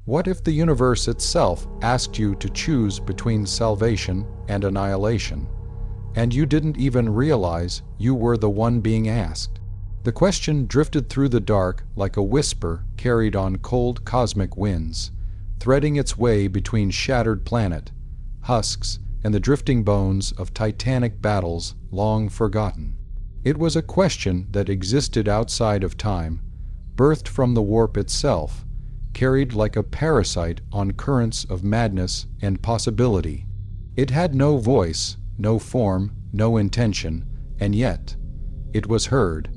What if the universe itself asked you to choose between salvation and annihilation, and you didn't even realize you were the one being asked? The question drifted through the dark like a whisper carried on cold cosmic winds, threading its way between shattered planet, husks, and the drifting bones of titanic battles long forgotten. It was a question that existed outside of time, birthed from the warp itself, carried like a parasite on currents of madness and possibility. It had no voice, no form, no intention, and yet it was heard.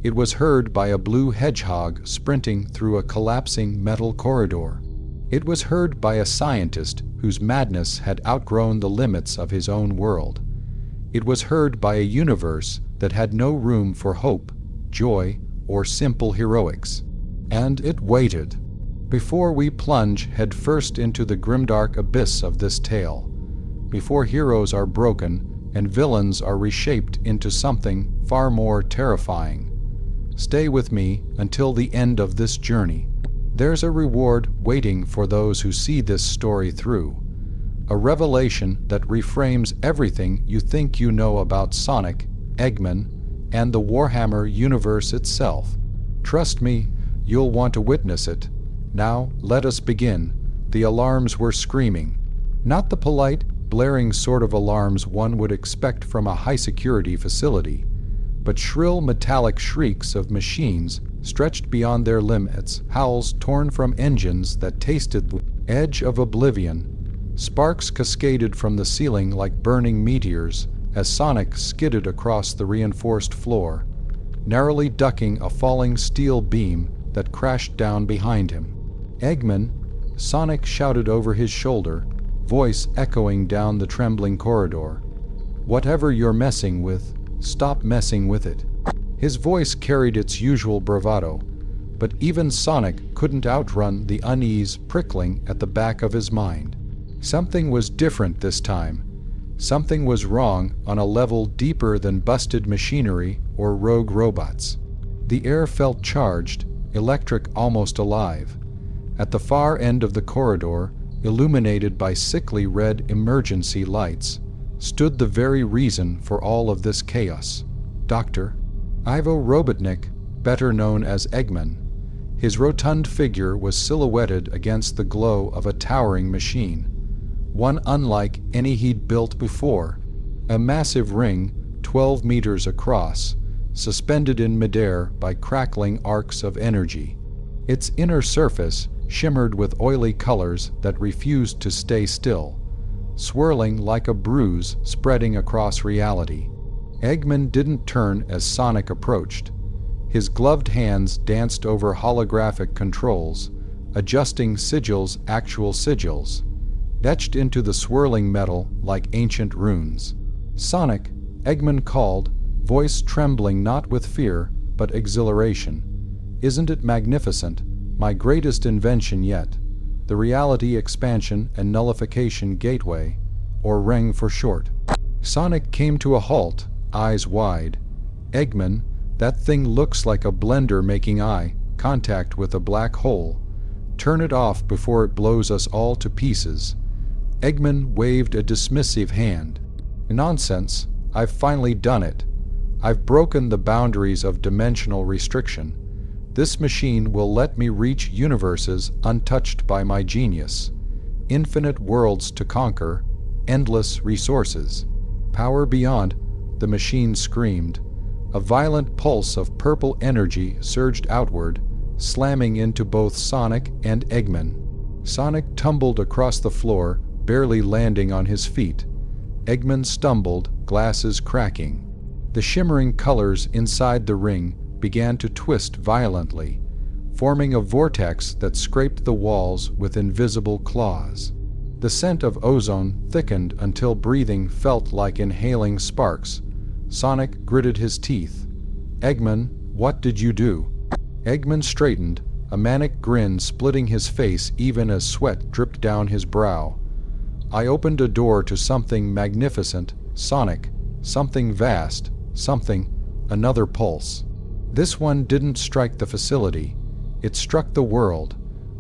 It was heard by a blue hedgehog sprinting through a collapsing metal corridor. It was heard by a scientist whose madness had outgrown the limits of his own world. It was heard by a universe that had no room for hope, joy, or simple heroics. And it waited. Before we plunge headfirst into the grimdark abyss of this tale, before heroes are broken and villains are reshaped into something far more terrifying, stay with me until the end of this journey. There's a reward waiting for those who see this story through, a revelation that reframes everything you think you know about Sonic, Eggman, and the Warhammer universe itself. Trust me, you'll want to witness it. Now, let us begin. The alarms were screaming. Not the polite, blaring sort of alarms one would expect from a high-security facility, but shrill metallic shrieks of machines stretched beyond their limits, howls torn from engines that tasted the edge of oblivion. Sparks cascaded from the ceiling like burning meteors as Sonic skidded across the reinforced floor, narrowly ducking a falling steel beam that crashed down behind him. "Eggman," Sonic shouted over his shoulder, voice echoing down the trembling corridor. "Whatever you're messing with, stop messing with it." His voice carried its usual bravado, but even Sonic couldn't outrun the unease prickling at the back of his mind. Something was different this time. Something was wrong on a level deeper than busted machinery or rogue robots. The air felt charged, electric, almost alive. At the far end of the corridor, illuminated by sickly red emergency lights, stood the very reason for all of this chaos. Dr. Ivo Robotnik, better known as Eggman. His rotund figure was silhouetted against the glow of a towering machine, one unlike any he'd built before. A massive ring, 12 meters across, suspended in midair by crackling arcs of energy. Its inner surface shimmered with oily colors that refused to stay still, swirling like a bruise spreading across reality. Eggman didn't turn as Sonic approached. His gloved hands danced over holographic controls, adjusting sigils, actual sigils, etched into the swirling metal like ancient runes. "Sonic," Eggman called, voice trembling not with fear, but exhilaration. "Isn't it magnificent? My greatest invention yet. The reality expansion and nullification gateway, or RENG for short." Sonic came to a halt, eyes wide. "Eggman, that thing looks like a blender making eye contact with a black hole. Turn it off before it blows us all to pieces." Eggman waved a dismissive hand. "Nonsense. I've finally done it. I've broken the boundaries of dimensional restriction. This machine will let me reach universes untouched by my genius. Infinite worlds to conquer, endless resources. Power beyond," the machine screamed. A violent pulse of purple energy surged outward, slamming into both Sonic and Eggman. Sonic tumbled across the floor, barely landing on his feet. Eggman stumbled, glasses cracking. The shimmering colors inside the ring began to twist violently, forming a vortex that scraped the walls with invisible claws. The scent of ozone thickened until breathing felt like inhaling sparks. Sonic gritted his teeth. "Eggman, what did you do?" Eggman straightened, a manic grin splitting his face even as sweat dripped down his brow. "I opened a door to something magnificent, Sonic, something vast, something, another pulse. This one didn't strike the facility. It struck the world.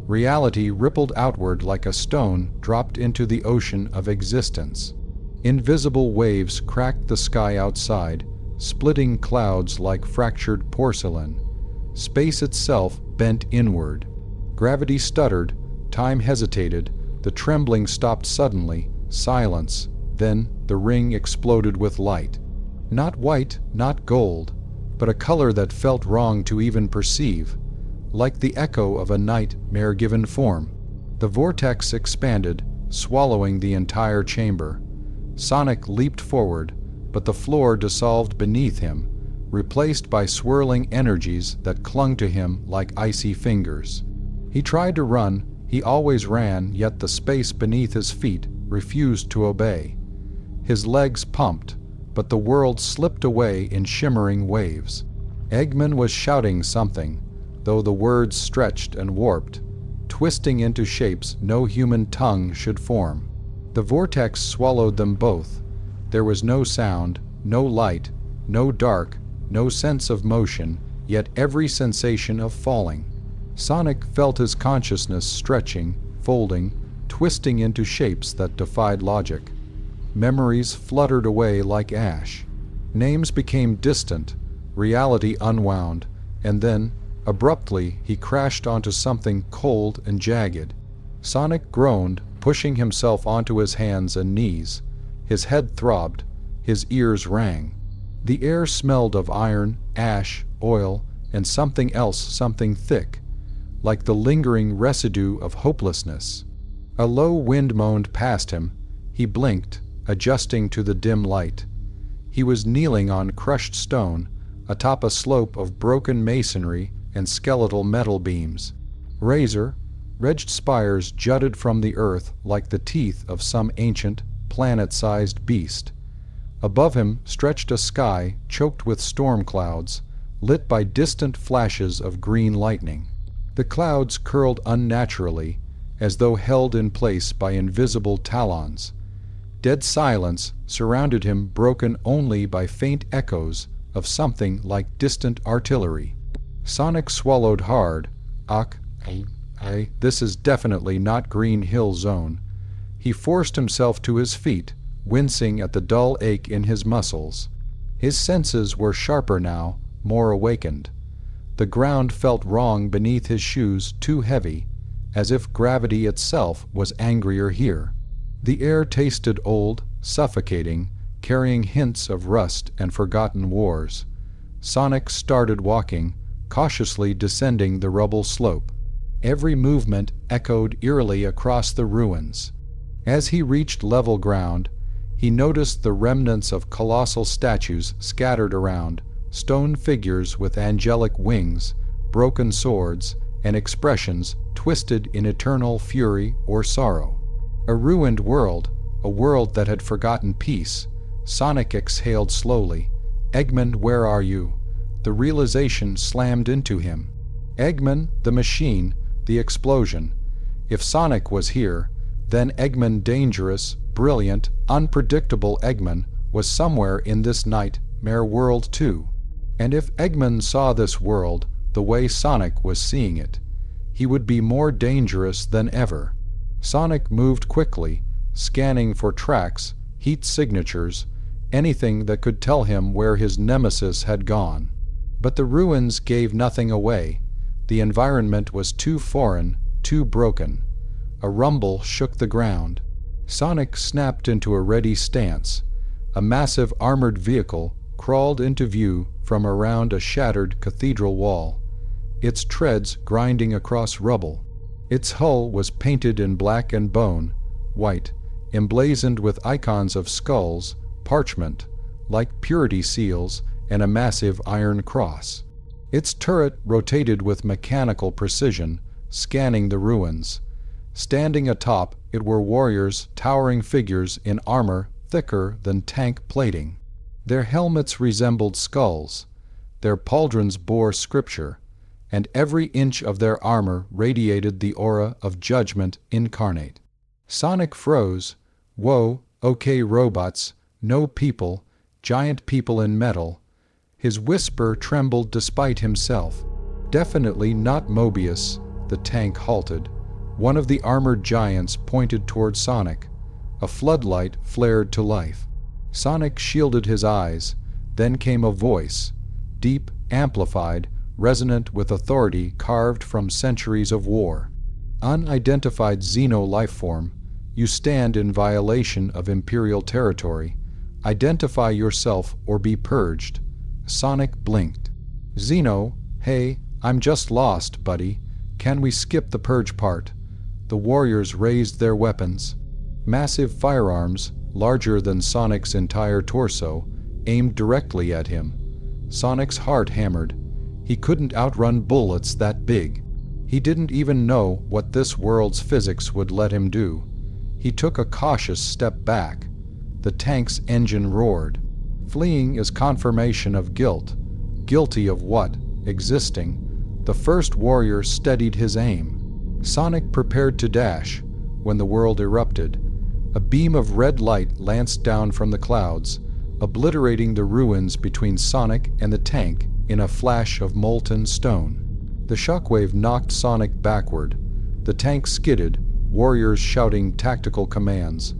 Reality rippled outward like a stone dropped into the ocean of existence. Invisible waves cracked the sky outside, splitting clouds like fractured porcelain. Space itself bent inward. Gravity stuttered, time hesitated, the trembling stopped suddenly, silence, then the ring exploded with light. Not white, not gold, but a color that felt wrong to even perceive, like the echo of a nightmare given form. The vortex expanded, swallowing the entire chamber. Sonic leaped forward, but the floor dissolved beneath him, replaced by swirling energies that clung to him like icy fingers. He tried to run, he always ran, yet the space beneath his feet refused to obey. His legs pumped, but the world slipped away in shimmering waves. Eggman was shouting something, though the words stretched and warped, twisting into shapes no human tongue should form. The vortex swallowed them both. There was no sound, no light, no dark, no sense of motion, yet every sensation of falling. Sonic felt his consciousness stretching, folding, twisting into shapes that defied logic. Memories fluttered away like ash. Names became distant, reality unwound, and then, abruptly, he crashed onto something cold and jagged. Sonic groaned, pushing himself onto his hands and knees. His head throbbed, his ears rang. The air smelled of iron, ash, oil, and something else, something thick, like the lingering residue of hopelessness. A low wind moaned past him. He blinked, adjusting to the dim light. He was kneeling on crushed stone, atop a slope of broken masonry and skeletal metal beams. Ridged spires jutted from the earth like the teeth of some ancient, planet-sized beast. Above him stretched a sky choked with storm clouds, lit by distant flashes of green lightning. The clouds curled unnaturally, as though held in place by invisible talons. Dead silence surrounded him, broken only by faint echoes of something like distant artillery. Sonic swallowed hard. This is definitely not Green Hill Zone. He forced himself to his feet, wincing at the dull ache in his muscles. His senses were sharper now, more awakened. The ground felt wrong beneath his shoes, too heavy, as if gravity itself was angrier here. The air tasted old, suffocating, carrying hints of rust and forgotten wars. Sonic started walking, cautiously descending the rubble slope. Every movement echoed eerily across the ruins. As he reached level ground, he noticed the remnants of colossal statues scattered around, stone figures with angelic wings, broken swords, and expressions twisted in eternal fury or sorrow. A ruined world, a world that had forgotten peace. Sonic exhaled slowly. "Eggman, where are you?" The realization slammed into him. Eggman, the machine, the explosion. If Sonic was here, then Eggman, dangerous, brilliant, unpredictable Eggman, was somewhere in this nightmare world too. And if Eggman saw this world the way Sonic was seeing it, he would be more dangerous than ever. Sonic moved quickly, scanning for tracks, heat signatures, anything that could tell him where his nemesis had gone. But the ruins gave nothing away. The environment was too foreign, too broken. A rumble shook the ground. Sonic snapped into a ready stance. A massive armored vehicle crawled into view from around a shattered cathedral wall, its treads grinding across rubble. Its hull was painted in black and bone, white, emblazoned with icons of skulls, parchment, like purity seals, and a massive iron cross. Its turret rotated with mechanical precision, scanning the ruins. Standing atop it were warriors, towering figures in armor thicker than tank plating. Their helmets resembled skulls, their pauldrons bore scripture, and every inch of their armor radiated the aura of judgment incarnate. Sonic froze. Whoa, okay robots, no people, giant people in metal. His whisper trembled despite himself. Definitely not Mobius. The tank halted. One of the armored giants pointed toward Sonic. A floodlight flared to life. Sonic shielded his eyes. Then came a voice, deep, amplified, resonant with authority carved from centuries of war. Unidentified xeno lifeform, you stand in violation of Imperial territory. Identify yourself or be purged. Sonic blinked. Xeno, hey, I'm just lost, buddy. Can we skip the purge part? The warriors raised their weapons. Massive firearms, larger than Sonic's entire torso, aimed directly at him. Sonic's heart hammered. He couldn't outrun bullets that big. He didn't even know what this world's physics would let him do. He took a cautious step back. The tank's engine roared. Fleeing is confirmation of guilt. Guilty of what? Existing. The first warrior steadied his aim. Sonic prepared to dash when the world erupted. A beam of red light lanced down from the clouds, obliterating the ruins between Sonic and the tank in a flash of molten stone. The shockwave knocked Sonic backward. The tank skidded, warriors shouting tactical commands.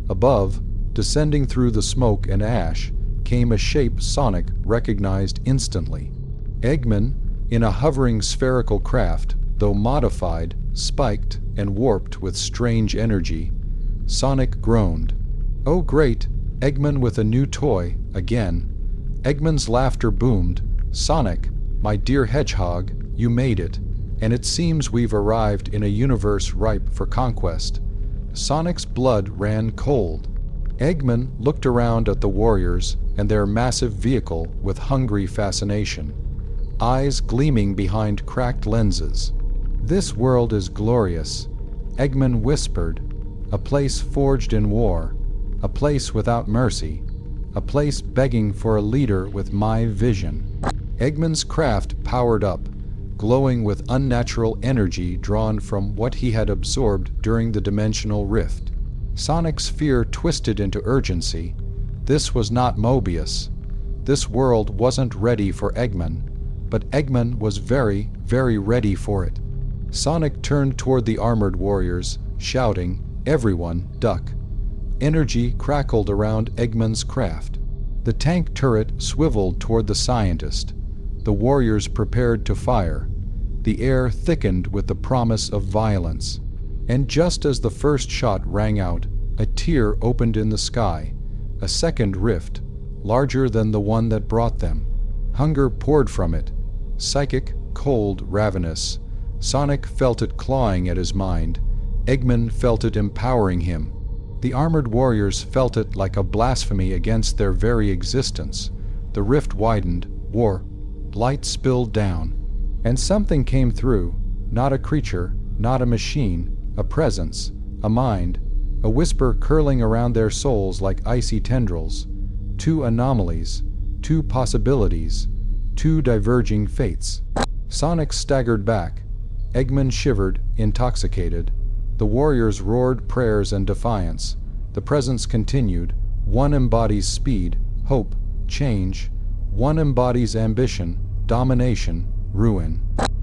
Above, descending through the smoke and ash, came a shape Sonic recognized instantly. Eggman, in a hovering spherical craft, though modified, spiked, and warped with strange energy. Sonic groaned. Oh great, Eggman with a new toy, again. Eggman's laughter boomed. Sonic, my dear hedgehog, you made it, and it seems we've arrived in a universe ripe for conquest. Sonic's blood ran cold. Eggman looked around at the warriors and their massive vehicle with hungry fascination, eyes gleaming behind cracked lenses. This world is glorious, Eggman whispered. A place forged in war, a place without mercy, a place begging for a leader with my vision. Eggman's craft powered up, glowing with unnatural energy drawn from what he had absorbed during the dimensional rift. Sonic's fear twisted into urgency. This was not Mobius. This world wasn't ready for Eggman, but Eggman was very, very ready for it. Sonic turned toward the armored warriors, shouting, "Everyone, duck." Energy crackled around Eggman's craft. The tank turret swiveled toward the scientist. The warriors prepared to fire. The air thickened with the promise of violence. And just as the first shot rang out, a tear opened in the sky. A second rift, larger than the one that brought them. Hunger poured from it. Psychic, cold, ravenous. Sonic felt it clawing at his mind. Eggman felt it empowering him. The armored warriors felt it like a blasphemy against their very existence. The rift widened, war, light spilled down. And something came through, not a creature, not a machine, a presence, a mind, a whisper curling around their souls like icy tendrils. Two anomalies, two possibilities, two diverging fates. Sonic staggered back. Eggman shivered, intoxicated. The warriors roared prayers and defiance. The presence continued. One embodies speed, hope, change. One embodies ambition, domination, ruin.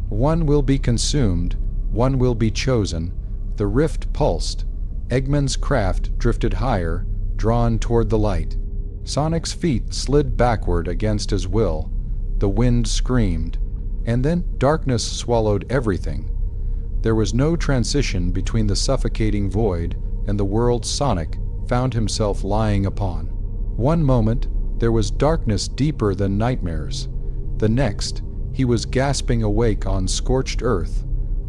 One will be consumed. One will be chosen. The rift pulsed. Eggman's craft drifted higher, drawn toward the light. Sonic's feet slid backward against his will. The wind screamed. And then darkness swallowed everything. There was no transition between the suffocating void and the world Sonic found himself lying upon. One moment, there was darkness deeper than nightmares. The next, he was gasping awake on scorched earth,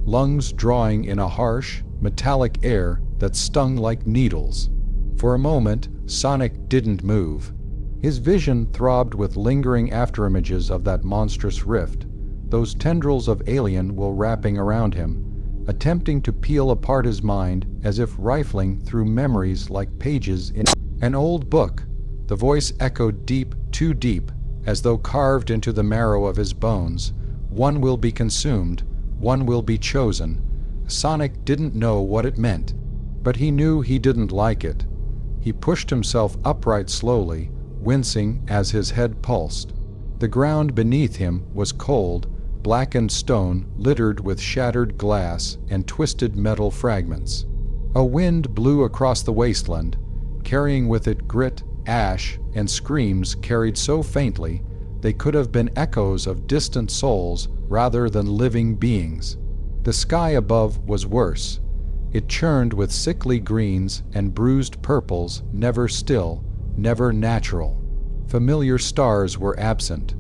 lungs drawing in a harsh, metallic air that stung like needles. For a moment, Sonic didn't move. His vision throbbed with lingering afterimages of that monstrous rift. Those tendrils of alien were wrapping around him, attempting to peel apart his mind as if rifling through memories like pages in an old book. The voice echoed deep, too deep, as though carved into the marrow of his bones. One will be consumed, one will be chosen. Sonic didn't know what it meant, but he knew he didn't like it. He pushed himself upright slowly, wincing as his head pulsed. The ground beneath him was cold, blackened stone littered with shattered glass and twisted metal fragments. A wind blew across the wasteland, carrying with it grit, ash, and screams carried so faintly they could have been echoes of distant souls rather than living beings. The sky above was worse. It churned with sickly greens and bruised purples, never still, never natural. Familiar stars were absent,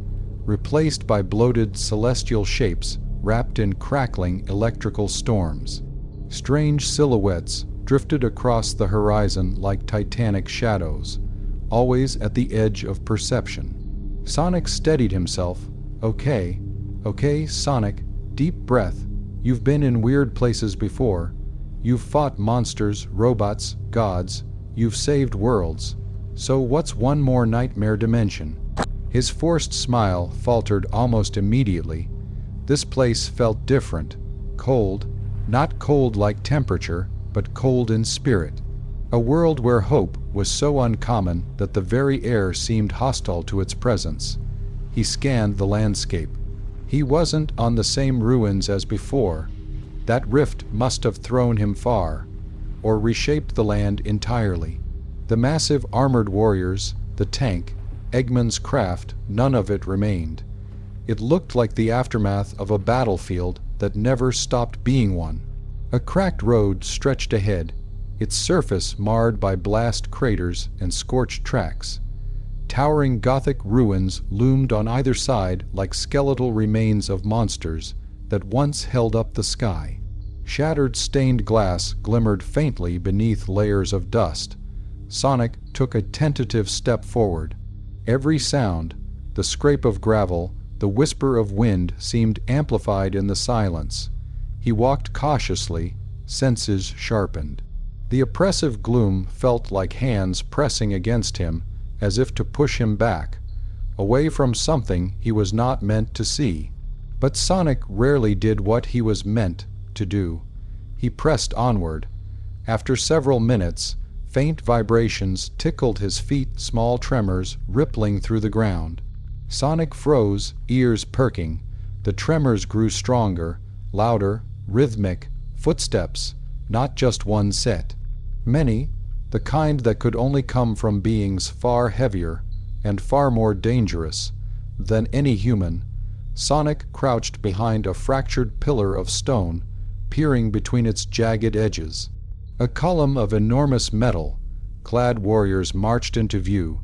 replaced by bloated celestial shapes wrapped in crackling electrical storms. Strange silhouettes drifted across the horizon like titanic shadows, always at the edge of perception. Sonic steadied himself. Okay, Sonic, deep breath. You've been in weird places before. You've fought monsters, robots, gods. You've saved worlds. So what's one more nightmare dimension? His forced smile faltered almost immediately. This place felt different. Cold. Not cold like temperature, but cold in spirit. A world where hope was so uncommon that the very air seemed hostile to its presence. He scanned the landscape. He wasn't on the same ruins as before. That rift must have thrown him far, or reshaped the land entirely. The massive armored warriors, the tank, Eggman's craft, none of it remained. It looked like the aftermath of a battlefield that never stopped being one. A cracked road stretched ahead, its surface marred by blast craters and scorched tracks. Towering Gothic ruins loomed on either side like skeletal remains of monsters that once held up the sky. Shattered stained glass glimmered faintly beneath layers of dust. Sonic took a tentative step forward. Every sound, the scrape of gravel, the whisper of wind seemed amplified in the silence. He walked cautiously, senses sharpened. The oppressive gloom felt like hands pressing against him, as if to push him back, away from something he was not meant to see. But Sonic rarely did what he was meant to do. He pressed onward. After several minutes, faint vibrations tickled his feet, small tremors rippling through the ground. Sonic froze, ears perking. The tremors grew stronger, louder, rhythmic, footsteps, not just one set. Many, the kind that could only come from beings far heavier and far more dangerous than any human. Sonic crouched behind a fractured pillar of stone, peering between its jagged edges. A column of enormous metal, clad warriors marched into view,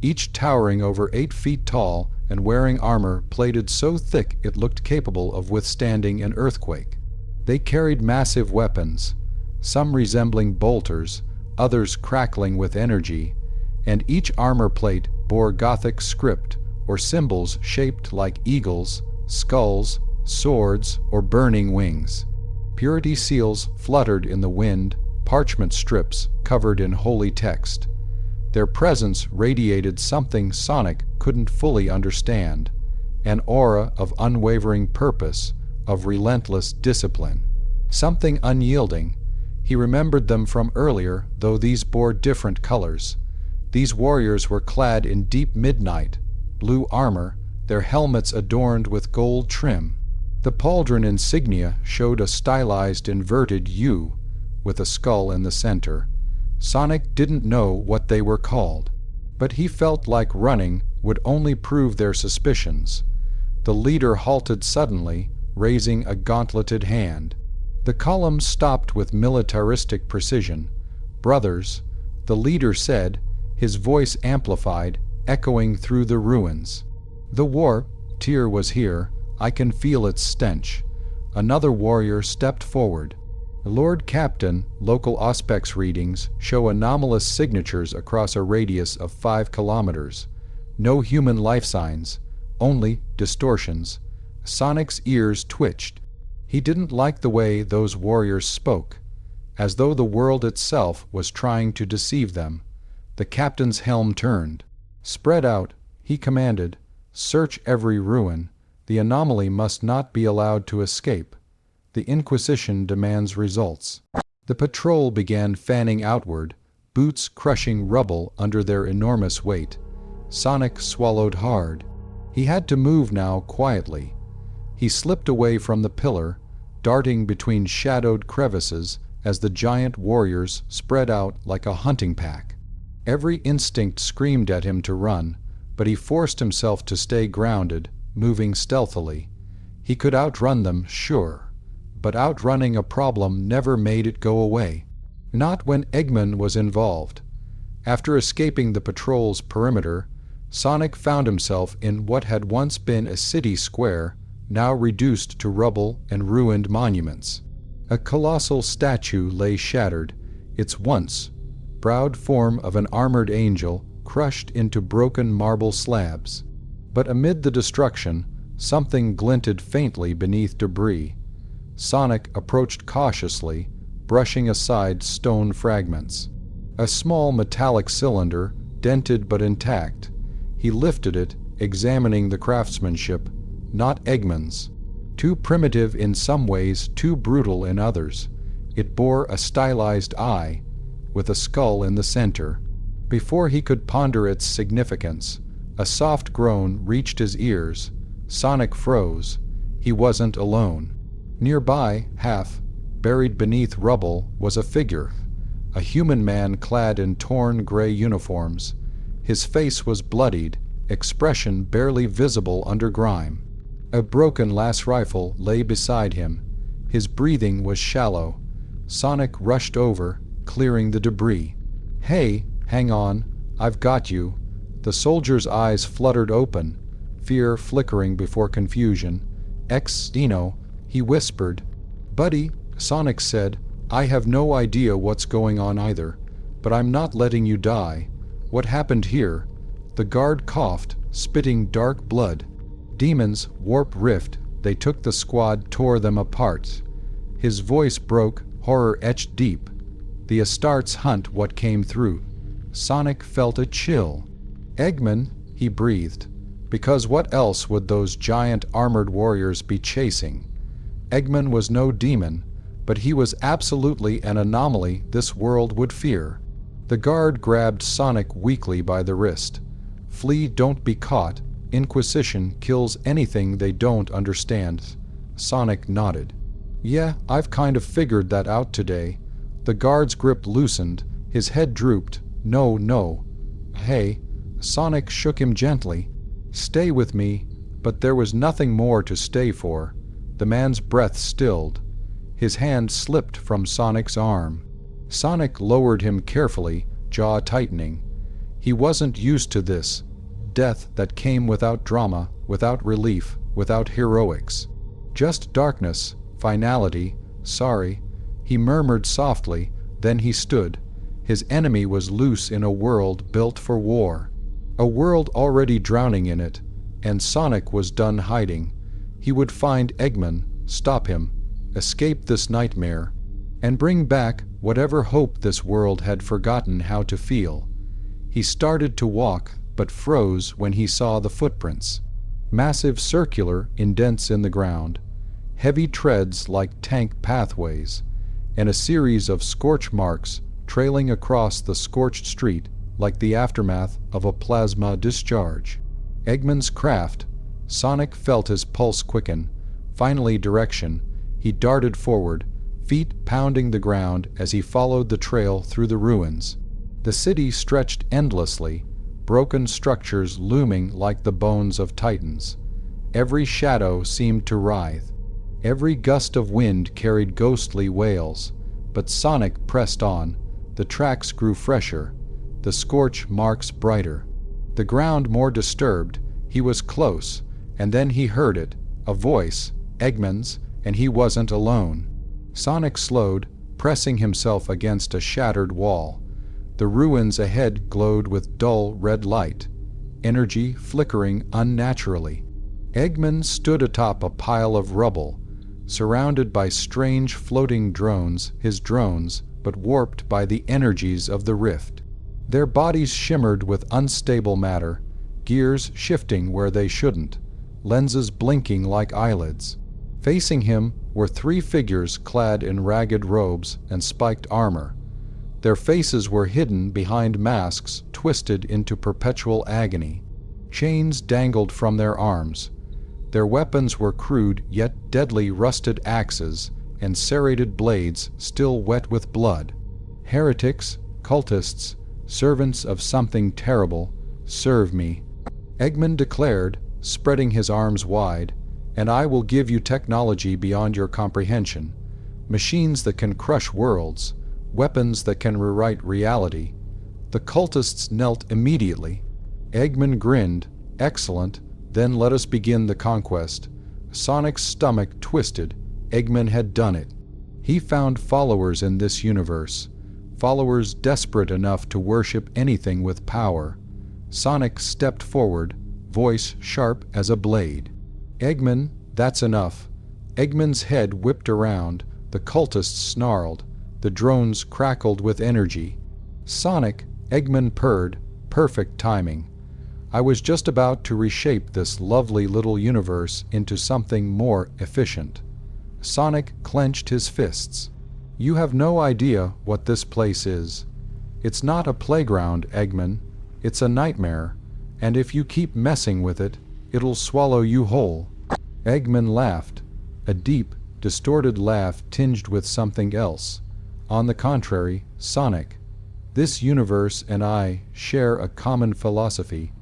each towering over 8 feet tall and wearing armor plated so thick it looked capable of withstanding an earthquake. They carried massive weapons, some resembling bolters, others crackling with energy, and each armor plate bore Gothic script or symbols shaped like eagles, skulls, swords, or burning wings. Purity seals fluttered in the wind, parchment strips covered in holy text. Their presence radiated something Sonic couldn't fully understand, an aura of unwavering purpose, of relentless discipline. Something unyielding. He remembered them from earlier, though these bore different colors. These warriors were clad in deep midnight, blue armor, their helmets adorned with gold trim. The pauldron insignia showed a stylized inverted U, with a skull in the center. Sonic didn't know what they were called, but he felt like running would only prove their suspicions. The leader halted suddenly, raising a gauntleted hand. The column stopped with militaristic precision. "Brothers," the leader said, his voice amplified, echoing through the ruins. "The war, Tyr was here. I can feel its stench." Another warrior stepped forward. "Lord Captain, local Auspex readings show anomalous signatures across a radius of 5 kilometers. No human life signs, only distortions." Sonic's ears twitched. He didn't like the way those warriors spoke, as though the world itself was trying to deceive them. The captain's helm turned. "Spread out," he commanded. "Search every ruin. The anomaly must not be allowed to escape. The Inquisition demands results." The patrol began fanning outward, boots crushing rubble under their enormous weight. Sonic swallowed hard. He had to move now quietly. He slipped away from the pillar, darting between shadowed crevices as the giant warriors spread out like a hunting pack. Every instinct screamed at him to run, but he forced himself to stay grounded, moving stealthily. He could outrun them, sure, but outrunning a problem never made it go away. Not when Eggman was involved. After escaping the patrol's perimeter, Sonic found himself in what had once been a city square, now reduced to rubble and ruined monuments. A colossal statue lay shattered, its once proud form of an armored angel crushed into broken marble slabs. But amid the destruction, something glinted faintly beneath debris. Sonic approached cautiously, brushing aside stone fragments. A small metallic cylinder, dented but intact. He lifted it, examining the craftsmanship. Not Eggman's. Too primitive in some ways, too brutal in others. It bore a stylized eye, with a skull in the center. Before he could ponder its significance, a soft groan reached his ears. Sonic froze. He wasn't alone. Nearby, half buried beneath rubble, was a figure. A human man clad in torn gray uniforms. His face was bloodied, expression barely visible under grime. A broken las rifle lay beside him. His breathing was shallow. Sonic rushed over, clearing the debris. "Hey, hang on, I've got you." The soldier's eyes fluttered open, fear flickering before confusion. "Ex-Dino," he whispered. "Buddy," Sonic said, "I have no idea what's going on either, but I'm not letting you die. What happened here?" The guard coughed, spitting dark blood. "Demons, warp rift, they took the squad, tore them apart." His voice broke, horror etched deep. The Astartes hunt what came through. Sonic felt a chill. "Eggman," he breathed, because what else would those giant armored warriors be chasing? Eggman was no demon, but he was absolutely an anomaly this world would fear. The guard grabbed Sonic weakly by the wrist. "Flee, don't be caught. Inquisition kills anything they don't understand." Sonic nodded. "Yeah, I've kind of figured that out today." The guard's grip loosened, his head drooped. "No, no." "Hey." Sonic shook him gently. "Stay with me." But there was nothing more to stay for. The man's breath stilled. His hand slipped from Sonic's arm. Sonic lowered him carefully, jaw tightening. He wasn't used to this. Death that came without drama, without relief, without heroics. Just darkness, finality, sorry. He murmured softly, then he stood. His enemy was loose in a world built for war. A world already drowning in it, and Sonic was done hiding. He would find Eggman, stop him, escape this nightmare, and bring back whatever hope this world had forgotten how to feel. He started to walk, but froze when he saw the footprints. Massive circular indents in the ground, heavy treads like tank pathways, and a series of scorch marks trailing across the scorched street like the aftermath of a plasma discharge. Eggman's craft. Sonic felt his pulse quicken. Finally direction. He darted forward, feet pounding the ground as he followed the trail through the ruins. The city stretched endlessly, broken structures looming like the bones of titans. Every shadow seemed to writhe. Every gust of wind carried ghostly wails. But Sonic pressed on. The tracks grew fresher, the scorch marks brighter. The ground more disturbed. He was close, and then he heard it, a voice, Eggman's, and he wasn't alone. Sonic slowed, pressing himself against a shattered wall. The ruins ahead glowed with dull red light, energy flickering unnaturally. Eggman stood atop a pile of rubble, surrounded by strange floating drones, his drones, but warped by the energies of the rift. Their bodies shimmered with unstable matter, gears shifting where they shouldn't, lenses blinking like eyelids. Facing him were three figures clad in ragged robes and spiked armor. Their faces were hidden behind masks twisted into perpetual agony. Chains dangled from their arms. Their weapons were crude yet deadly rusted axes and serrated blades still wet with blood. Heretics, cultists, servants of something terrible, serve me, Eggman declared, spreading his arms wide, and I will give you technology beyond your comprehension. Machines that can crush worlds, weapons that can rewrite reality. The cultists knelt immediately. Eggman grinned, excellent, then let us begin the conquest. Sonic's stomach twisted. Eggman had done it. He found followers in this universe, followers desperate enough to worship anything with power. Sonic stepped forward, voice sharp as a blade. Eggman, that's enough. Eggman's head whipped around, the cultists snarled, the drones crackled with energy. Sonic, Eggman purred, perfect timing. I was just about to reshape this lovely little universe into something more efficient. Sonic clenched his fists. You have no idea what this place is. It's not a playground, Eggman. It's a nightmare, and if you keep messing with it, it'll swallow you whole. Eggman laughed, a deep, distorted laugh tinged with something else. On the contrary, Sonic, this universe and I share a common philosophy.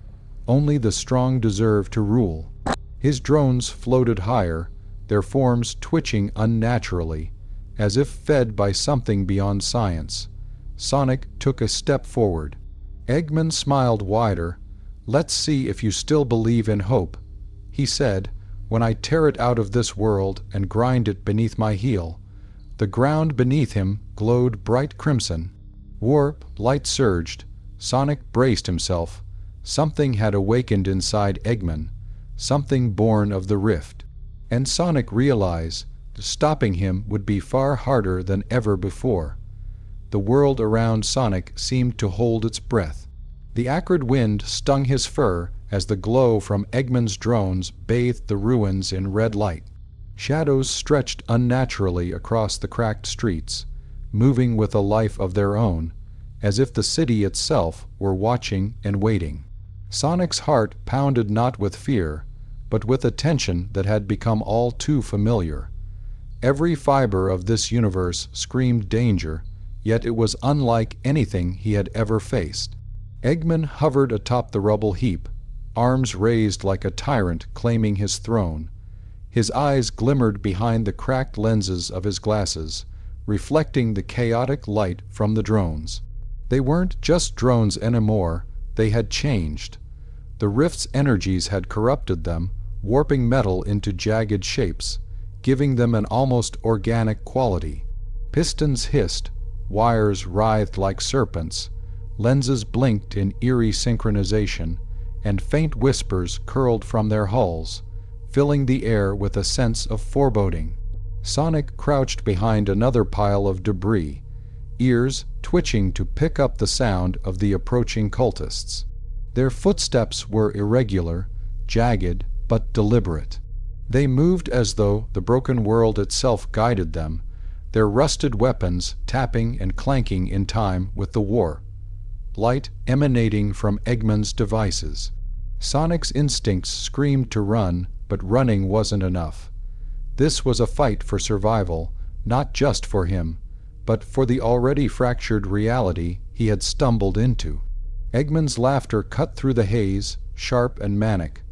Only the strong deserve to rule. His drones floated higher, their forms twitching unnaturally, as if fed by something beyond science. Sonic took a step forward. Eggman smiled wider. Let's see if you still believe in hope, he said, when I tear it out of this world and grind it beneath my heel. The ground beneath him glowed bright crimson. Warp light surged. Sonic braced himself. Something had awakened inside Eggman, something born of the rift. And Sonic realized stopping him would be far harder than ever before. The world around Sonic seemed to hold its breath. The acrid wind stung his fur as the glow from Eggman's drones bathed the ruins in red light. Shadows stretched unnaturally across the cracked streets, moving with a life of their own, as if the city itself were watching and waiting. Sonic's heart pounded not with fear, but with a tension that had become all too familiar. Every fiber of this universe screamed danger, yet it was unlike anything he had ever faced. Eggman hovered atop the rubble heap, arms raised like a tyrant claiming his throne. His eyes glimmered behind the cracked lenses of his glasses, reflecting the chaotic light from the drones. They weren't just drones anymore, they had changed. The rift's energies had corrupted them, warping metal into jagged shapes, giving them an almost organic quality. Pistons hissed, wires writhed like serpents, lenses blinked in eerie synchronization, and faint whispers curled from their hulls, filling the air with a sense of foreboding. Sonic crouched behind another pile of debris, ears twitching to pick up the sound of the approaching cultists. Their footsteps were irregular, jagged, but deliberate. They moved as though the broken world itself guided them, their rusted weapons tapping and clanking in time with the war. Light emanating from Eggman's devices. Sonic's instincts screamed to run, but running wasn't enough. This was a fight for survival, not just for him, but for the already fractured reality he had stumbled into. Eggman's laughter cut through the haze, sharp and manic.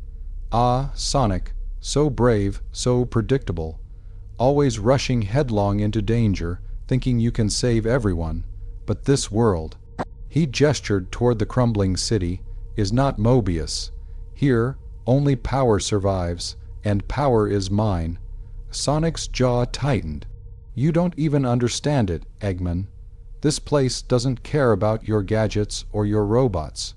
Ah, Sonic, so brave, so predictable, always rushing headlong into danger, thinking you can save everyone, but this world. He gestured toward the crumbling city, is not Mobius. Here, only power survives, and power is mine. Sonic's jaw tightened. You don't even understand it, Eggman. This place doesn't care about your gadgets or your robots.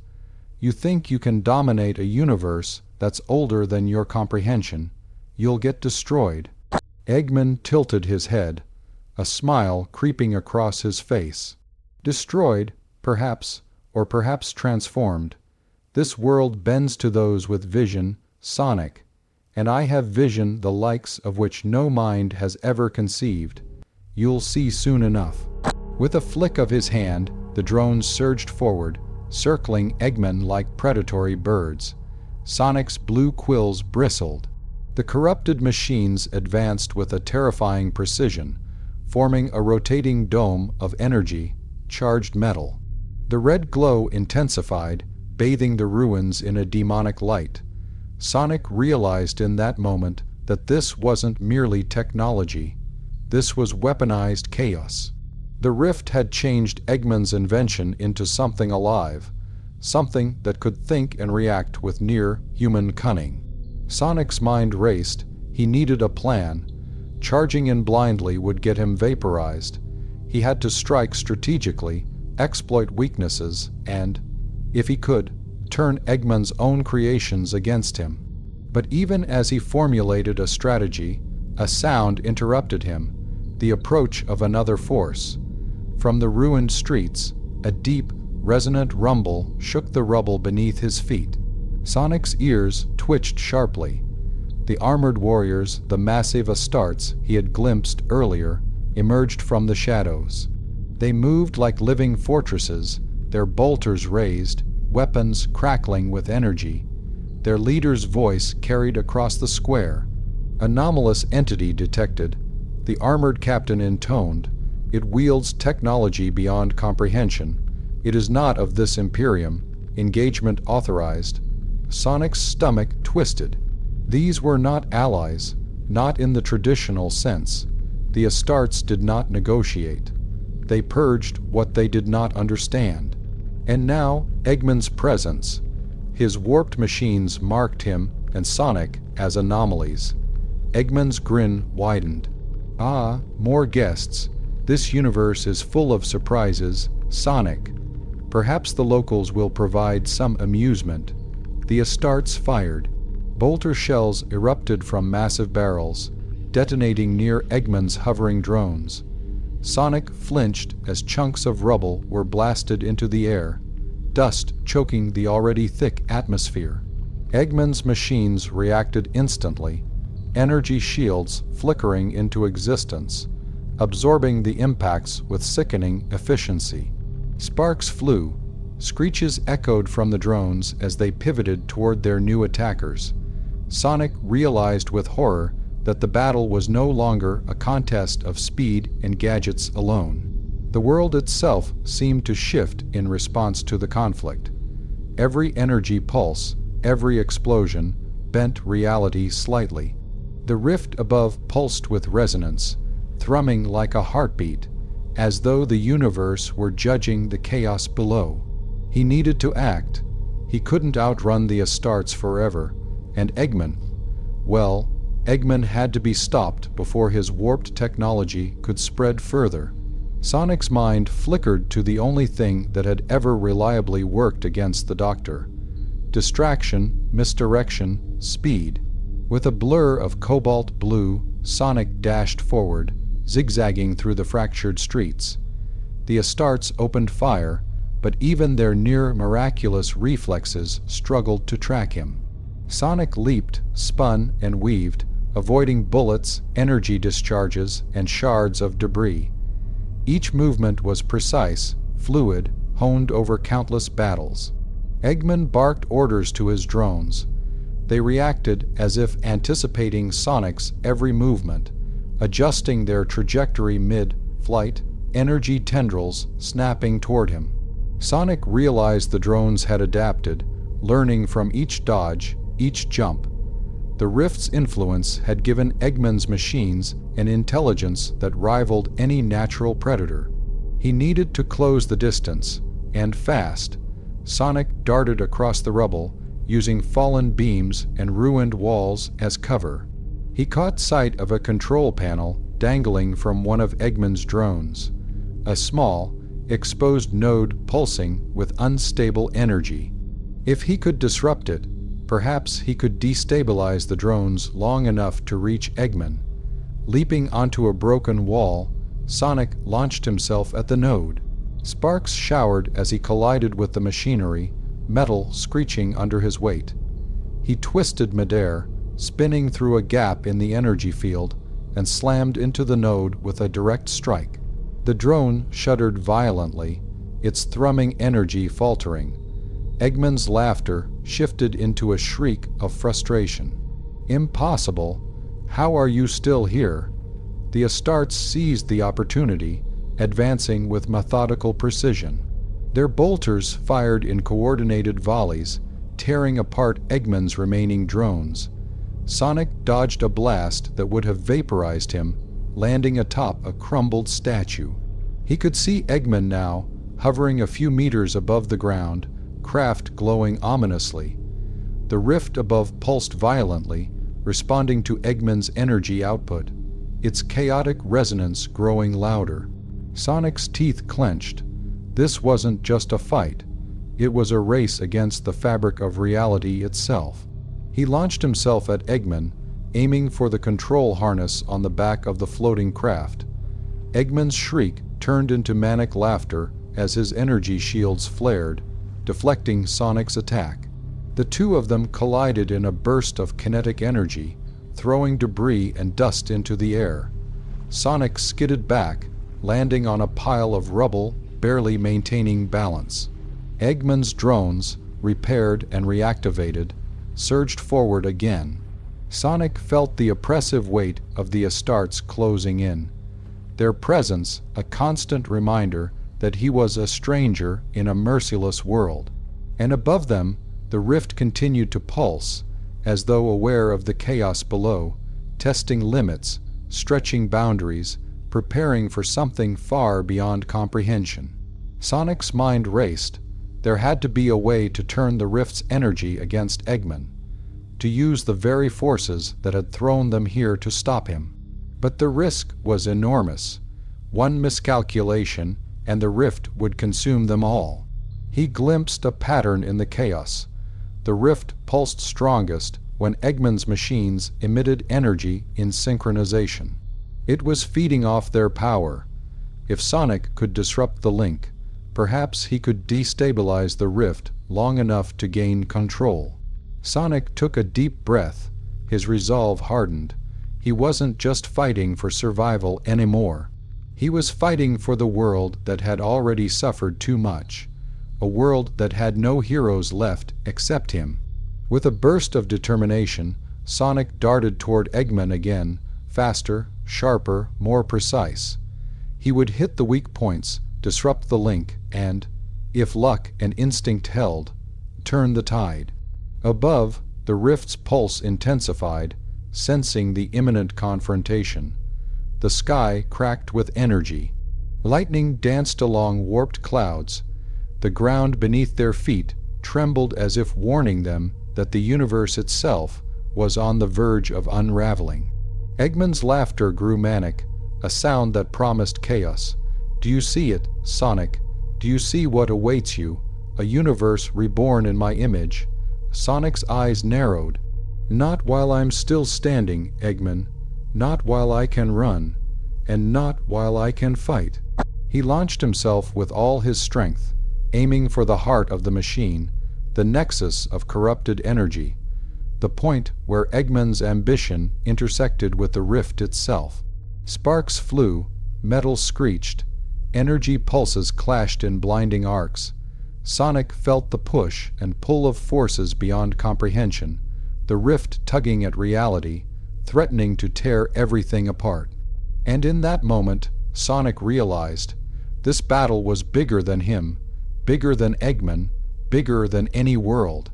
You think you can dominate a universe that's older than your comprehension. You'll get destroyed. Eggman tilted his head, a smile creeping across his face. Destroyed, perhaps, or perhaps transformed. This world bends to those with vision, Sonic, and I have vision the likes of which no mind has ever conceived. You'll see soon enough. With a flick of his hand, the drones surged forward, circling Eggman like predatory birds. Sonic's blue quills bristled. The corrupted machines advanced with a terrifying precision, forming a rotating dome of energy, charged metal. The red glow intensified, bathing the ruins in a demonic light. Sonic realized in that moment that this wasn't merely technology. This was weaponized chaos. The rift had changed Eggman's invention into something alive, something that could think and react with near-human cunning. Sonic's mind raced. He needed a plan. Charging in blindly would get him vaporized. He had to strike strategically, exploit weaknesses, and, if he could, turn Eggman's own creations against him. But even as he formulated a strategy, a sound interrupted him, the approach of another force. From the ruined streets, a deep, resonant rumble shook the rubble beneath his feet. Sonic's ears twitched sharply. The armored warriors, the massive Astartes he had glimpsed earlier, emerged from the shadows. They moved like living fortresses, their bolters raised, weapons crackling with energy. Their leader's voice carried across the square. Anomalous entity detected. The armored captain intoned. It wields technology beyond comprehension. It is not of this Imperium. Engagement authorized. Sonic's stomach twisted. These were not allies, not in the traditional sense. The Astartes did not negotiate. They purged what they did not understand. And now, Eggman's presence. His warped machines marked him and Sonic as anomalies. Eggman's grin widened. Ah, more guests. This universe is full of surprises. Sonic. Perhaps the locals will provide some amusement. The Astartes fired. Bolter shells erupted from massive barrels, detonating near Eggman's hovering drones. Sonic flinched as chunks of rubble were blasted into the air, dust choking the already thick atmosphere. Eggman's machines reacted instantly, energy shields flickering into existence, absorbing the impacts with sickening efficiency. Sparks flew. Screeches echoed from the drones as they pivoted toward their new attackers. Sonic realized with horror that the battle was no longer a contest of speed and gadgets alone. The world itself seemed to shift in response to the conflict. Every energy pulse, every explosion, bent reality slightly. The rift above pulsed with resonance, thrumming like a heartbeat, as though the universe were judging the chaos below. He needed to act. He couldn't outrun the Astartes forever, and Eggman, well, Eggman had to be stopped before his warped technology could spread further. Sonic's mind flickered to the only thing that had ever reliably worked against the Doctor. Distraction, misdirection, speed. With a blur of cobalt blue, Sonic dashed forward, zigzagging through the fractured streets. The Astartes opened fire, but even their near-miraculous reflexes struggled to track him. Sonic leaped, spun, and weaved, avoiding bullets, energy discharges, and shards of debris. Each movement was precise, fluid, honed over countless battles. Eggman barked orders to his drones. They reacted as if anticipating Sonic's every movement, adjusting their trajectory mid-flight, energy tendrils snapping toward him. Sonic realized the drones had adapted, learning from each dodge, each jump. The rift's influence had given Eggman's machines an intelligence that rivaled any natural predator. He needed to close the distance, and fast. Sonic darted across the rubble, using fallen beams and ruined walls as cover. He caught sight of a control panel dangling from one of Eggman's drones, a small, exposed node pulsing with unstable energy. If he could disrupt it, perhaps he could destabilize the drones long enough to reach Eggman. Leaping onto a broken wall, Sonic launched himself at the node. Sparks showered as he collided with the machinery, metal screeching under his weight. He twisted midair, spinning through a gap in the energy field, and slammed into the node with a direct strike. The drone shuddered violently, its thrumming energy faltering. Eggman's laughter shifted into a shriek of frustration. "Impossible. How are you still here?" The Astartes seized the opportunity, advancing with methodical precision. Their bolters fired in coordinated volleys, tearing apart Eggman's remaining drones. Sonic dodged a blast that would have vaporized him, landing atop a crumbled statue. He could see Eggman now, hovering a few meters above the ground, craft glowing ominously. The rift above pulsed violently, responding to Eggman's energy output, its chaotic resonance growing louder. Sonic's teeth clenched. This wasn't just a fight. It was a race against the fabric of reality itself. He launched himself at Eggman, aiming for the control harness on the back of the floating craft. Eggman's shriek turned into manic laughter as his energy shields flared, deflecting Sonic's attack. The two of them collided in a burst of kinetic energy, throwing debris and dust into the air. Sonic skidded back, landing on a pile of rubble, barely maintaining balance. Eggman's drones, repaired and reactivated, surged forward again. Sonic felt the oppressive weight of the Astartes closing in, their presence a constant reminder that he was a stranger in a merciless world. And above them, the rift continued to pulse, as though aware of the chaos below, testing limits, stretching boundaries, preparing for something far beyond comprehension. Sonic's mind raced. There had to be a way to turn the rift's energy against Eggman, to use the very forces that had thrown them here to stop him. But the risk was enormous. One miscalculation, and the rift would consume them all. He glimpsed a pattern in the chaos. The rift pulsed strongest when Eggman's machines emitted energy in synchronization. It was feeding off their power. If Sonic could disrupt the link, perhaps he could destabilize the rift long enough to gain control. Sonic took a deep breath, his resolve hardened. He wasn't just fighting for survival anymore. He was fighting for the world that had already suffered too much, a world that had no heroes left except him. With a burst of determination, Sonic darted toward Eggman again, faster, sharper, more precise. He would hit the weak points, disrupt the link, and, if luck and instinct held, turn the tide. Above, the rift's pulse intensified, sensing the imminent confrontation. The sky cracked with energy. Lightning danced along warped clouds. The ground beneath their feet trembled as if warning them that the universe itself was on the verge of unraveling. Eggman's laughter grew manic, a sound that promised chaos. "Do you see it, Sonic? Do you see what awaits you? A universe reborn in my image?" Sonic's eyes narrowed. "Not while I'm still standing, Eggman. Not while I can run. And not while I can fight." He launched himself with all his strength, aiming for the heart of the machine, the nexus of corrupted energy, the point where Eggman's ambition intersected with the rift itself. Sparks flew, metal screeched, energy pulses clashed in blinding arcs. Sonic felt the push and pull of forces beyond comprehension, the rift tugging at reality, threatening to tear everything apart. And in that moment, Sonic realized this battle was bigger than him, bigger than Eggman, bigger than any world.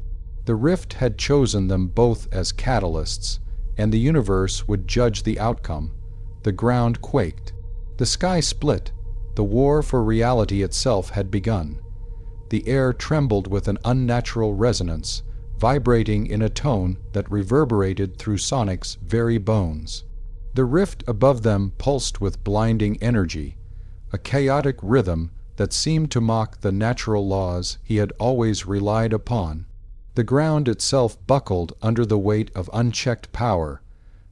The rift had chosen them both as catalysts, and the universe would judge the outcome. The ground quaked. The sky split. The war for reality itself had begun. The air trembled with an unnatural resonance, vibrating in a tone that reverberated through Sonic's very bones. The rift above them pulsed with blinding energy, a chaotic rhythm that seemed to mock the natural laws he had always relied upon. The ground itself buckled under the weight of unchecked power,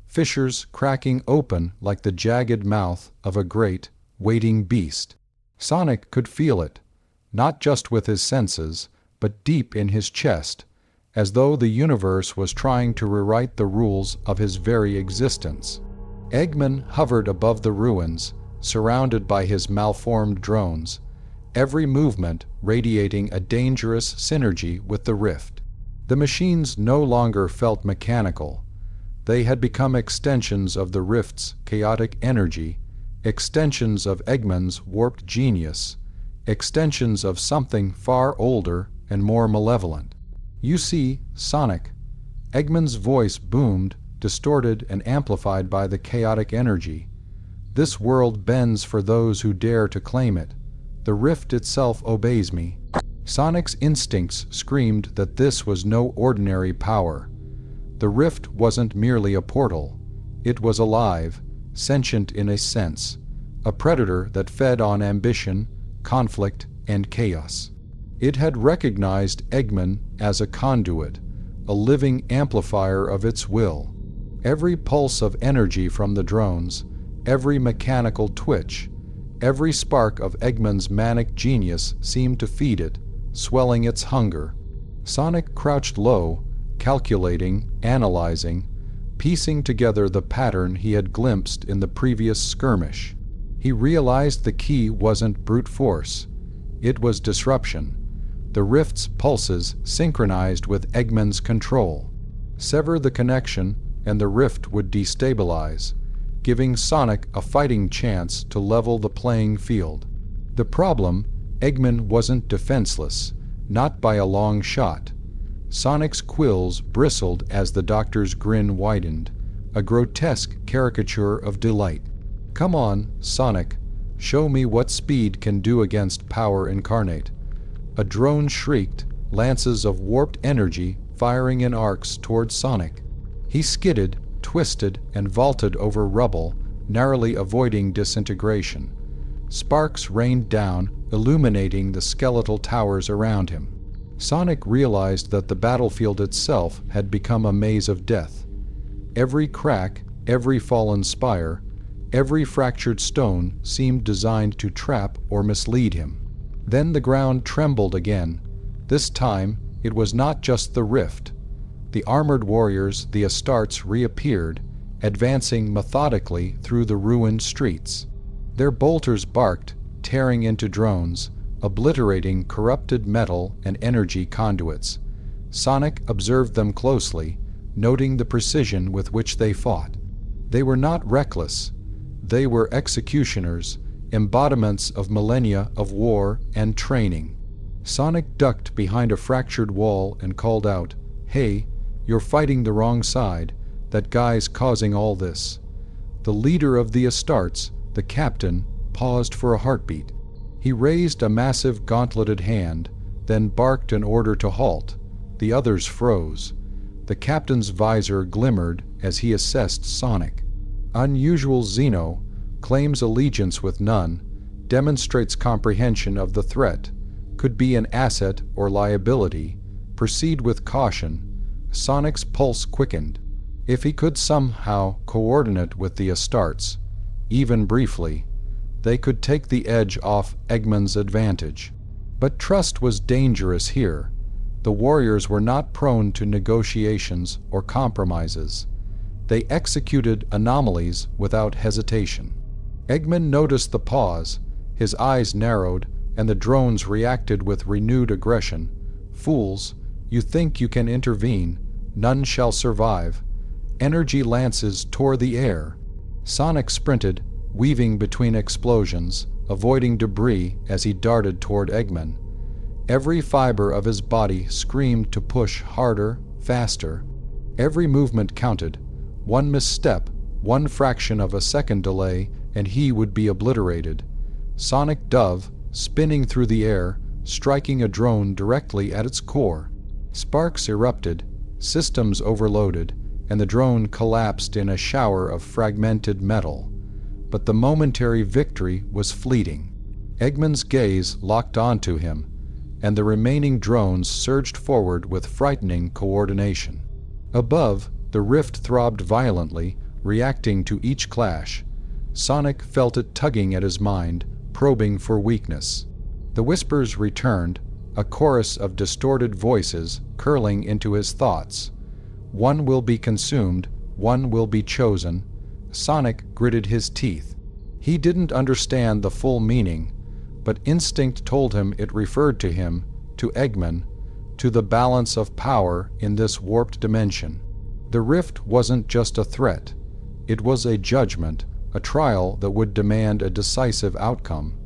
fissures cracking open like the jagged mouth of a great, waiting beast. Sonic could feel it, not just with his senses, but deep in his chest, as though the universe was trying to rewrite the rules of his very existence. Eggman hovered above the ruins, surrounded by his malformed drones, every movement radiating a dangerous synergy with the rift. The machines no longer felt mechanical. They had become extensions of the rift's chaotic energy, extensions of Eggman's warped genius, extensions of something far older and more malevolent. "You see, Sonic," Eggman's voice boomed, distorted and amplified by the chaotic energy, "this world bends for those who dare to claim it. The rift itself obeys me." Sonic's instincts screamed that this was no ordinary power. The rift wasn't merely a portal. It was alive, sentient in a sense, a predator that fed on ambition, conflict, and chaos. It had recognized Eggman as a conduit, a living amplifier of its will. Every pulse of energy from the drones, every mechanical twitch, every spark of Eggman's manic genius seemed to feed it, swelling its hunger. Sonic crouched low, calculating, analyzing, piecing together the pattern he had glimpsed in the previous skirmish. He realized the key wasn't brute force. It was disruption. The rift's pulses synchronized with Eggman's control. Sever the connection, and the rift would destabilize, giving Sonic a fighting chance to level the playing field. The problem, Eggman wasn't defenseless, not by a long shot. Sonic's quills bristled as the doctor's grin widened, a grotesque caricature of delight. "Come on, Sonic, show me what speed can do against power incarnate." A drone shrieked, lances of warped energy firing in arcs toward Sonic. He skidded, twisted, and vaulted over rubble, narrowly avoiding disintegration. Sparks rained down, illuminating the skeletal towers around him. Sonic realized that the battlefield itself had become a maze of death. Every crack, every fallen spire, every fractured stone seemed designed to trap or mislead him. Then the ground trembled again. This time, it was not just the rift. The armored warriors, the Astartes, reappeared, advancing methodically through the ruined streets. Their bolters barked, tearing into drones, obliterating corrupted metal and energy conduits. Sonic observed them closely, noting the precision with which they fought. They were not reckless. They were executioners, embodiments of millennia of war and training. Sonic ducked behind a fractured wall and called out, "Hey, you're fighting the wrong side. That guy's causing all this." The leader of the Astartes, the captain, paused for a heartbeat. He raised a massive gauntleted hand, then barked an order to halt. The others froze. The captain's visor glimmered as he assessed Sonic. Unusual Xeno, claims allegiance with none, demonstrates comprehension of the threat, could be an asset or liability, proceed with caution. Sonic's pulse quickened. If he could somehow coordinate with the Astartes, even briefly, they could take the edge off Eggman's advantage. But trust was dangerous here. The warriors were not prone to negotiations or compromises. They executed anomalies without hesitation. Eggman noticed the pause, his eyes narrowed, and the drones reacted with renewed aggression. "Fools, you think you can intervene. None shall survive." Energy lances tore the air. Sonic sprinted, weaving between explosions, avoiding debris as he darted toward Eggman. Every fiber of his body screamed to push harder, faster. Every movement counted. One misstep, one fraction of a second delay, and he would be obliterated. Sonic dove, spinning through the air, striking a drone directly at its core. Sparks erupted, systems overloaded, and the drone collapsed in a shower of fragmented metal. But the momentary victory was fleeting. Eggman's gaze locked onto him, and the remaining drones surged forward with frightening coordination. Above, the rift throbbed violently, reacting to each clash. Sonic felt it tugging at his mind, probing for weakness. The whispers returned, a chorus of distorted voices curling into his thoughts. One will be consumed, one will be chosen. Sonic gritted his teeth. He didn't understand the full meaning, but instinct told him it referred to him, to Eggman, to the balance of power in this warped dimension. The rift wasn't just a threat. It was a judgment, a trial that would demand a decisive outcome.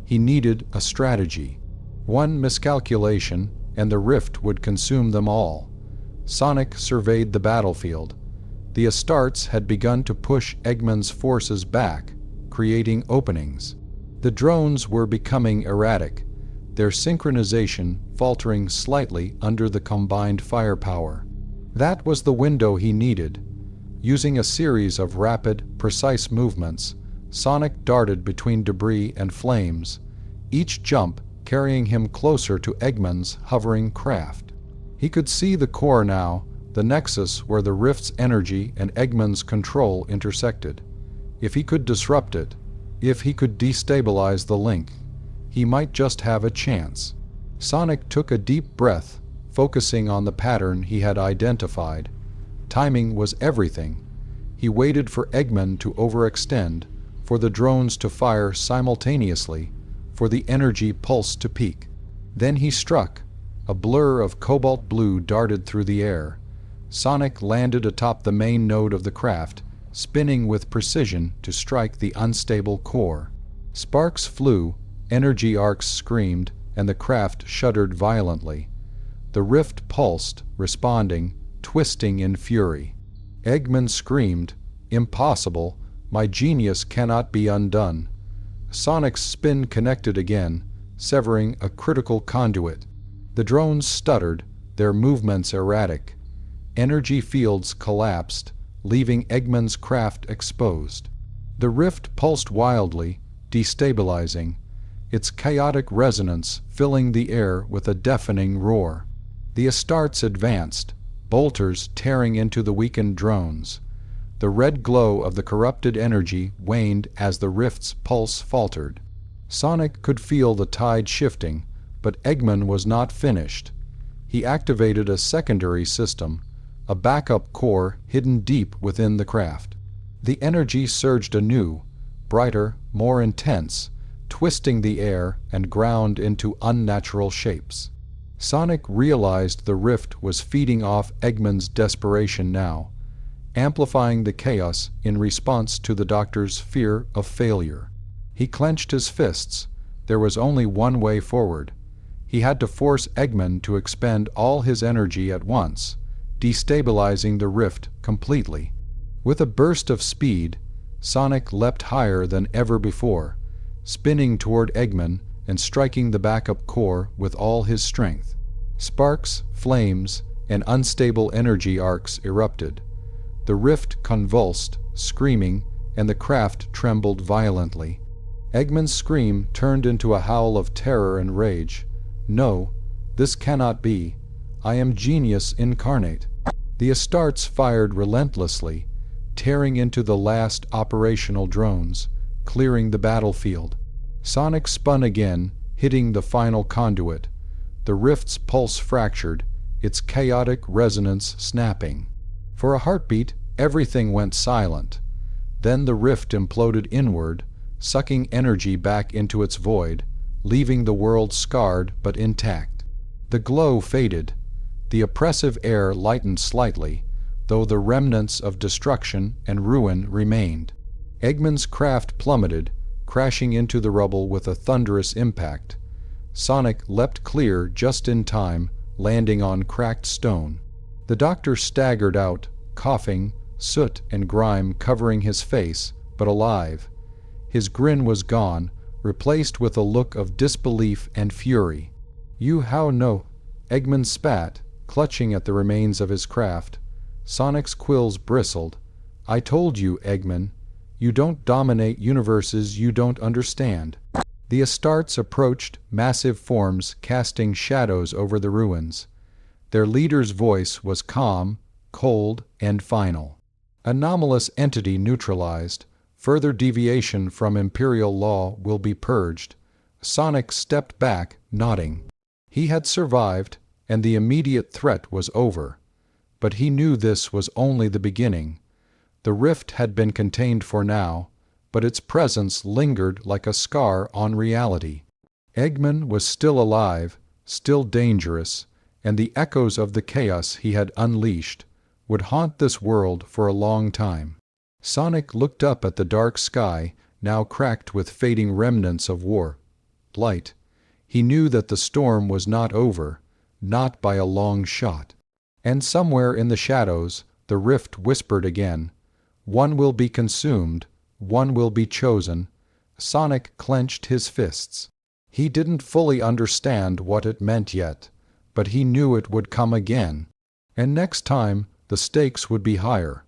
He needed a strategy. One miscalculation, and the rift would consume them all. Sonic surveyed the battlefield. The Astartes had begun to push Eggman's forces back, creating openings. The drones were becoming erratic, their synchronization faltering slightly under the combined firepower. That was the window he needed. Using a series of rapid, precise movements, Sonic darted between debris and flames, each jump carrying him closer to Eggman's hovering craft. He could see the core now, the nexus where the rift's energy and Eggman's control intersected. If he could disrupt it, if he could destabilize the link, he might just have a chance. Sonic took a deep breath, focusing on the pattern he had identified. Timing was everything. He waited for Eggman to overextend, for the drones to fire simultaneously, for the energy pulse to peak. Then he struck. A blur of cobalt blue darted through the air. Sonic landed atop the main node of the craft, spinning with precision to strike the unstable core. Sparks flew, energy arcs screamed, and the craft shuddered violently. The rift pulsed, responding, twisting in fury. Eggman screamed, "Impossible! My genius cannot be undone." Sonic's spin connected again, severing a critical conduit. The drones stuttered, their movements erratic. Energy fields collapsed, leaving Eggman's craft exposed. The rift pulsed wildly, destabilizing, its chaotic resonance filling the air with a deafening roar. The Astartes advanced, bolters tearing into the weakened drones. The red glow of the corrupted energy waned as the rift's pulse faltered. Sonic could feel the tide shifting, but Eggman was not finished. He activated a secondary system, a backup core hidden deep within the craft. The energy surged anew, brighter, more intense, twisting the air and ground into unnatural shapes. Sonic realized the rift was feeding off Eggman's desperation now, amplifying the chaos in response to the doctor's fear of failure. He clenched his fists. There was only one way forward. He had to force Eggman to expend all his energy at once, destabilizing the rift completely. With a burst of speed, Sonic leapt higher than ever before, spinning toward Eggman and striking the backup core with all his strength. Sparks, flames, and unstable energy arcs erupted. The rift convulsed, screaming, and the craft trembled violently. Eggman's scream turned into a howl of terror and rage. "No, this cannot be. I am genius incarnate." The Astartes fired relentlessly, tearing into the last operational drones, clearing the battlefield. Sonic spun again, hitting the final conduit. The rift's pulse fractured, its chaotic resonance snapping. For a heartbeat, everything went silent. Then the rift imploded inward, sucking energy back into its void, leaving the world scarred but intact. The glow faded. The oppressive air lightened slightly, though the remnants of destruction and ruin remained. Eggman's craft plummeted, crashing into the rubble with a thunderous impact. Sonic leapt clear just in time, landing on cracked stone. The doctor staggered out, coughing, soot and grime covering his face, but alive. His grin was gone, replaced with a look of disbelief and fury. "You how no?" Eggman spat, clutching at the remains of his craft. Sonic's quills bristled. "I told you, Eggman. You don't dominate universes you don't understand." The Astartes approached, massive forms casting shadows over the ruins. Their leader's voice was calm, cold, and final. "Anomalous entity neutralized. Further deviation from Imperial law will be purged." Sonic stepped back, nodding. He had survived, and the immediate threat was over. But he knew this was only the beginning. The rift had been contained for now, but its presence lingered like a scar on reality. Eggman was still alive, still dangerous, and the echoes of the chaos he had unleashed, would haunt this world for a long time. Sonic looked up at the dark sky, now cracked with fading remnants of war. Light. He knew that the storm was not over, not by a long shot. And somewhere in the shadows, the rift whispered again, "One will be consumed, one will be chosen." Sonic clenched his fists. He didn't fully understand what it meant yet, but he knew it would come again. And next time, the stakes would be higher.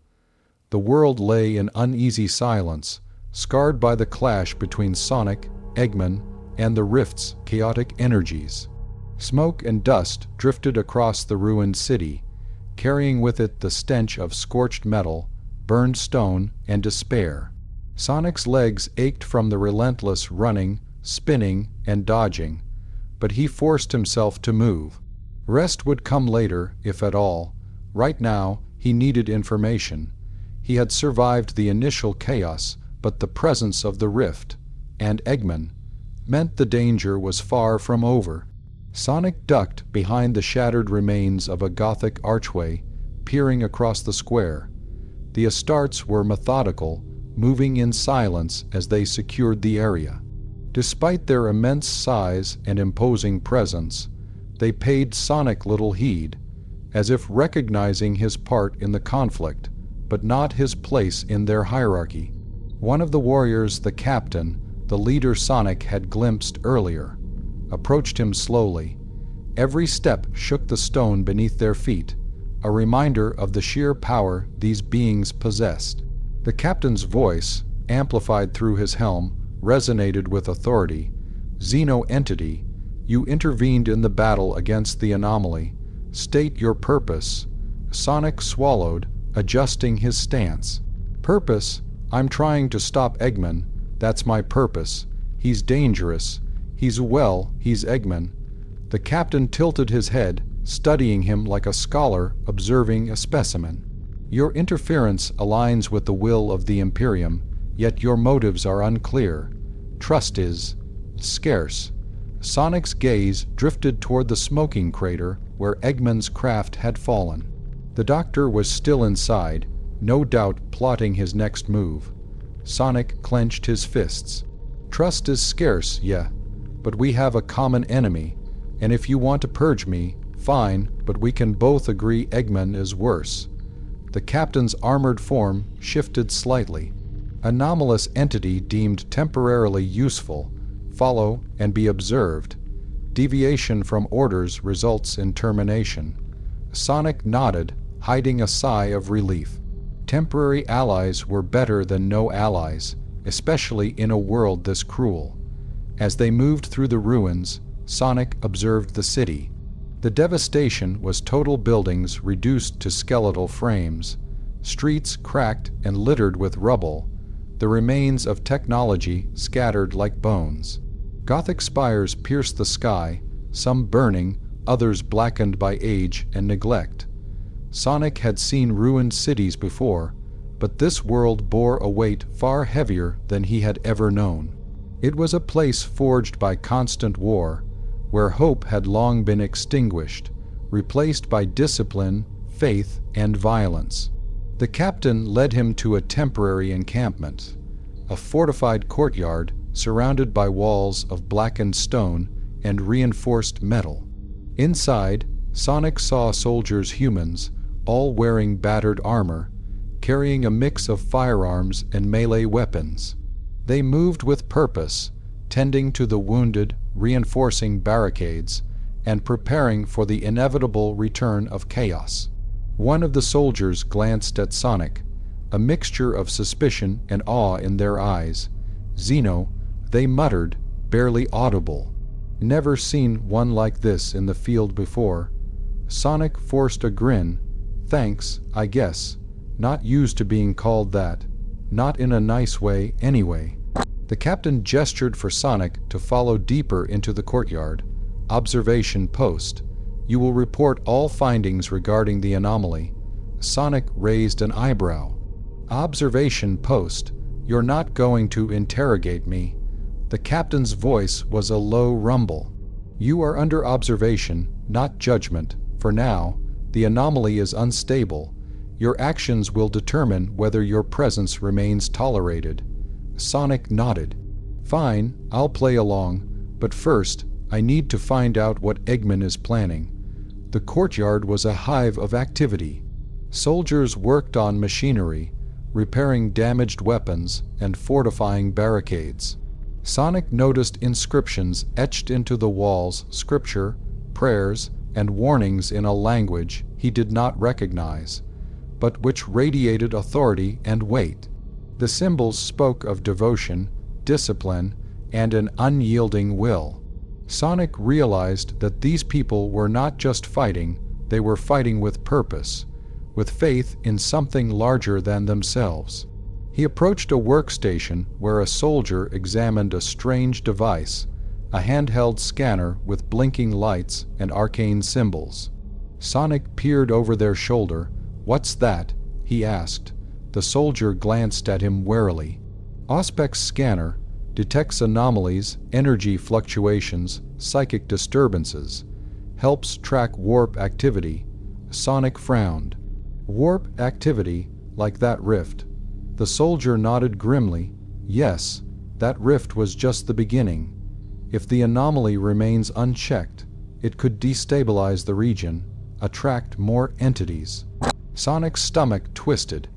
The world lay in uneasy silence, scarred by the clash between Sonic, Eggman, and the rift's chaotic energies. Smoke and dust drifted across the ruined city, carrying with it the stench of scorched metal, burned stone, and despair. Sonic's legs ached from the relentless running, spinning, and dodging, but he forced himself to move. Rest would come later, if at all. Right now, he needed information. He had survived the initial chaos, but the presence of the rift, and Eggman, meant the danger was far from over. Sonic ducked behind the shattered remains of a Gothic archway, peering across the square. The Astartes were methodical, moving in silence as they secured the area. Despite their immense size and imposing presence, they paid Sonic little heed, as if recognizing his part in the conflict, but not his place in their hierarchy. One of the warriors, the captain, the leader Sonic had glimpsed earlier, approached him slowly. Every step shook the stone beneath their feet, a reminder of the sheer power these beings possessed. The captain's voice, amplified through his helm, resonated with authority. "Xeno entity, you intervened in the battle against the anomaly. State your purpose." Sonic swallowed, adjusting his stance. "Purpose? I'm trying to stop Eggman. That's my purpose. He's dangerous. He's Eggman." The captain tilted his head, studying him like a scholar observing a specimen. "Your interference aligns with the will of the Imperium, yet your motives are unclear. Trust is scarce." Sonic's gaze drifted toward the smoking crater where Eggman's craft had fallen. The doctor was still inside, no doubt plotting his next move. Sonic clenched his fists. "Trust is scarce, yeah, but we have a common enemy, and if you want to purge me, fine, but we can both agree Eggman is worse." The captain's armored form shifted slightly. "Anomalous entity deemed temporarily useful. Follow and be observed. Deviation from orders results in termination." Sonic nodded, hiding a sigh of relief. Temporary allies were better than no allies, especially in a world this cruel. As they moved through the ruins, Sonic observed the city. The devastation was total buildings reduced to skeletal frames, streets cracked and littered with rubble, the remains of technology scattered like bones. Gothic spires pierced the sky, some burning, others blackened by age and neglect. Sonic had seen ruined cities before, but this world bore a weight far heavier than he had ever known. It was a place forged by constant war, where hope had long been extinguished, replaced by discipline, faith, and violence. The captain led him to a temporary encampment, a fortified courtyard surrounded by walls of blackened stone and reinforced metal. Inside, Sonic saw soldiers, humans, all wearing battered armor, carrying a mix of firearms and melee weapons. They moved with purpose, tending to the wounded, reinforcing barricades, and preparing for the inevitable return of chaos. One of the soldiers glanced at Sonic, a mixture of suspicion and awe in their eyes. "Xeno," they muttered, barely audible. "Never seen one like this in the field before." Sonic forced a grin. "Thanks, I guess. Not used to being called that. Not in a nice way, anyway." The captain gestured for Sonic to follow deeper into the courtyard. "Observation post. You will report all findings regarding the anomaly." Sonic raised an eyebrow. "Observation post? You're not going to interrogate me?" The captain's voice was a low rumble. "You are under observation, not judgment. For now, the anomaly is unstable. Your actions will determine whether your presence remains tolerated." Sonic nodded. "Fine, I'll play along, but first, I need to find out what Eggman is planning." The courtyard was a hive of activity. Soldiers worked on machinery, repairing damaged weapons and fortifying barricades. Sonic noticed inscriptions etched into the walls, scripture, prayers, and warnings in a language he did not recognize, but which radiated authority and weight. The symbols spoke of devotion, discipline, and an unyielding will. Sonic realized that these people were not just fighting, they were fighting with purpose, with faith in something larger than themselves. He approached a workstation where a soldier examined a strange device, a handheld scanner with blinking lights and arcane symbols. Sonic peered over their shoulder. "What's that?" he asked. The soldier glanced at him warily. "Auspec's scanner detects anomalies, energy fluctuations, psychic disturbances. Helps track warp activity." Sonic frowned. "Warp activity, like that rift?" The soldier nodded grimly. "Yes, that rift was just the beginning. If the anomaly remains unchecked, it could destabilize the region, attract more entities." Sonic's stomach twisted.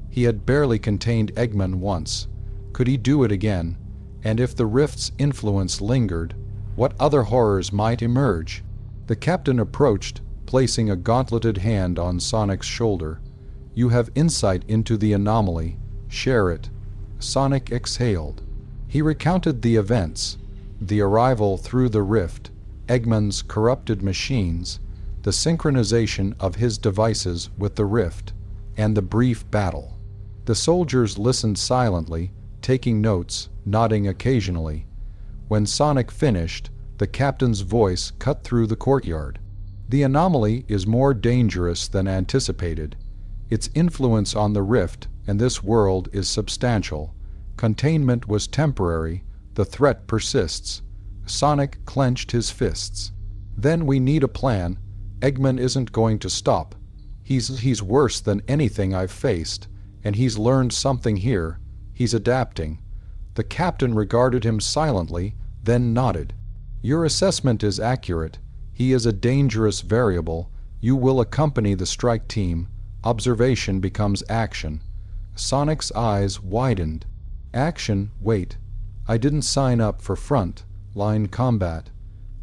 He had barely contained Eggman once. Could he do it again? And if the rift's influence lingered, what other horrors might emerge? The captain approached, placing a gauntleted hand on Sonic's shoulder. "You have insight into the anomaly. Share it." Sonic exhaled. He recounted the events: the arrival through the rift, Eggman's corrupted machines, the synchronization of his devices with the rift, and the brief battle. The soldiers listened silently, taking notes, nodding occasionally. When Sonic finished, the captain's voice cut through the courtyard. "The anomaly is more dangerous than anticipated. Its influence on the rift and this world is substantial. Containment was temporary, the threat persists." Sonic clenched his fists. "Then we need a plan. Eggman isn't going to stop. He's worse than anything I've faced, and he's learned something here. He's adapting." The captain regarded him silently, then nodded. "Your assessment is accurate. He is a dangerous variable. You will accompany the strike team. Observation becomes action." Sonic's eyes widened. "Action? Wait. I didn't sign up for front-line combat."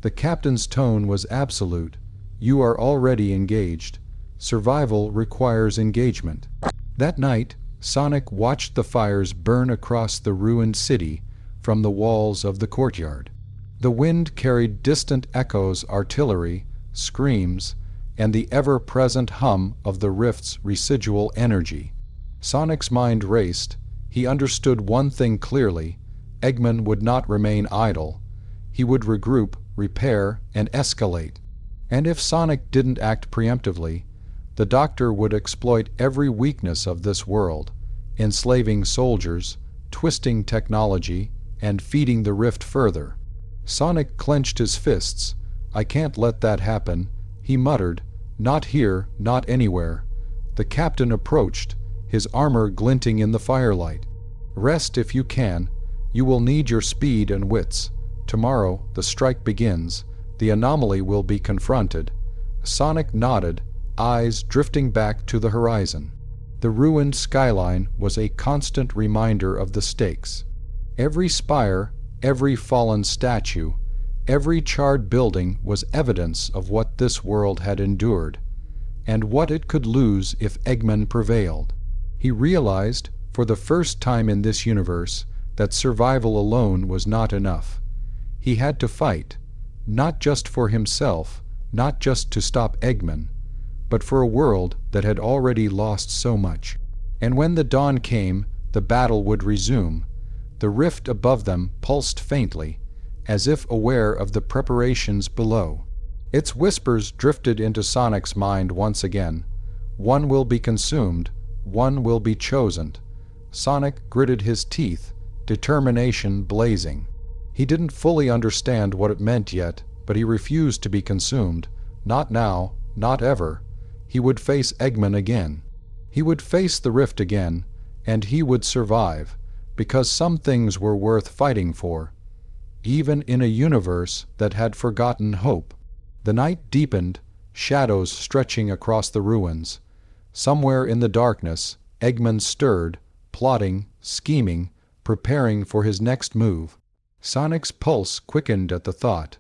The captain's tone was absolute. "You are already engaged. Survival requires engagement." That night, Sonic watched the fires burn across the ruined city from the walls of the courtyard. The wind carried distant echoes, artillery, screams, and the ever-present hum of the rift's residual energy. Sonic's mind raced. He understood one thing clearly: Eggman would not remain idle. He would regroup, repair, and escalate. And if Sonic didn't act preemptively, the Doctor would exploit every weakness of this world, enslaving soldiers, twisting technology, and feeding the rift further. Sonic clenched his fists. "I can't let that happen," he muttered. "Not here, not anywhere." The captain approached, his armor glinting in the firelight. "Rest if you can. You will need your speed and wits. Tomorrow, the strike begins. The anomaly will be confronted." Sonic nodded, eyes drifting back to the horizon. The ruined skyline was a constant reminder of the stakes. Every spire, every fallen statue, every charred building was evidence of what this world had endured, and what it could lose if Eggman prevailed. He realized, for the first time in this universe, that survival alone was not enough. He had to fight, not just for himself, not just to stop Eggman, but for a world that had already lost so much. And when the dawn came, the battle would resume. The rift above them pulsed faintly, as if aware of the preparations below. Its whispers drifted into Sonic's mind once again. One will be consumed, one will be chosen. Sonic gritted his teeth, determination blazing. He didn't fully understand what it meant yet, but he refused to be consumed. Not now, not ever. He would face Eggman again. He would face the rift again, and he would survive, because some things were worth fighting for, even in a universe that had forgotten hope. The night deepened, shadows stretching across the ruins. Somewhere in the darkness, Eggman stirred, plotting, scheming, preparing for his next move. Sonic's pulse quickened at the thought.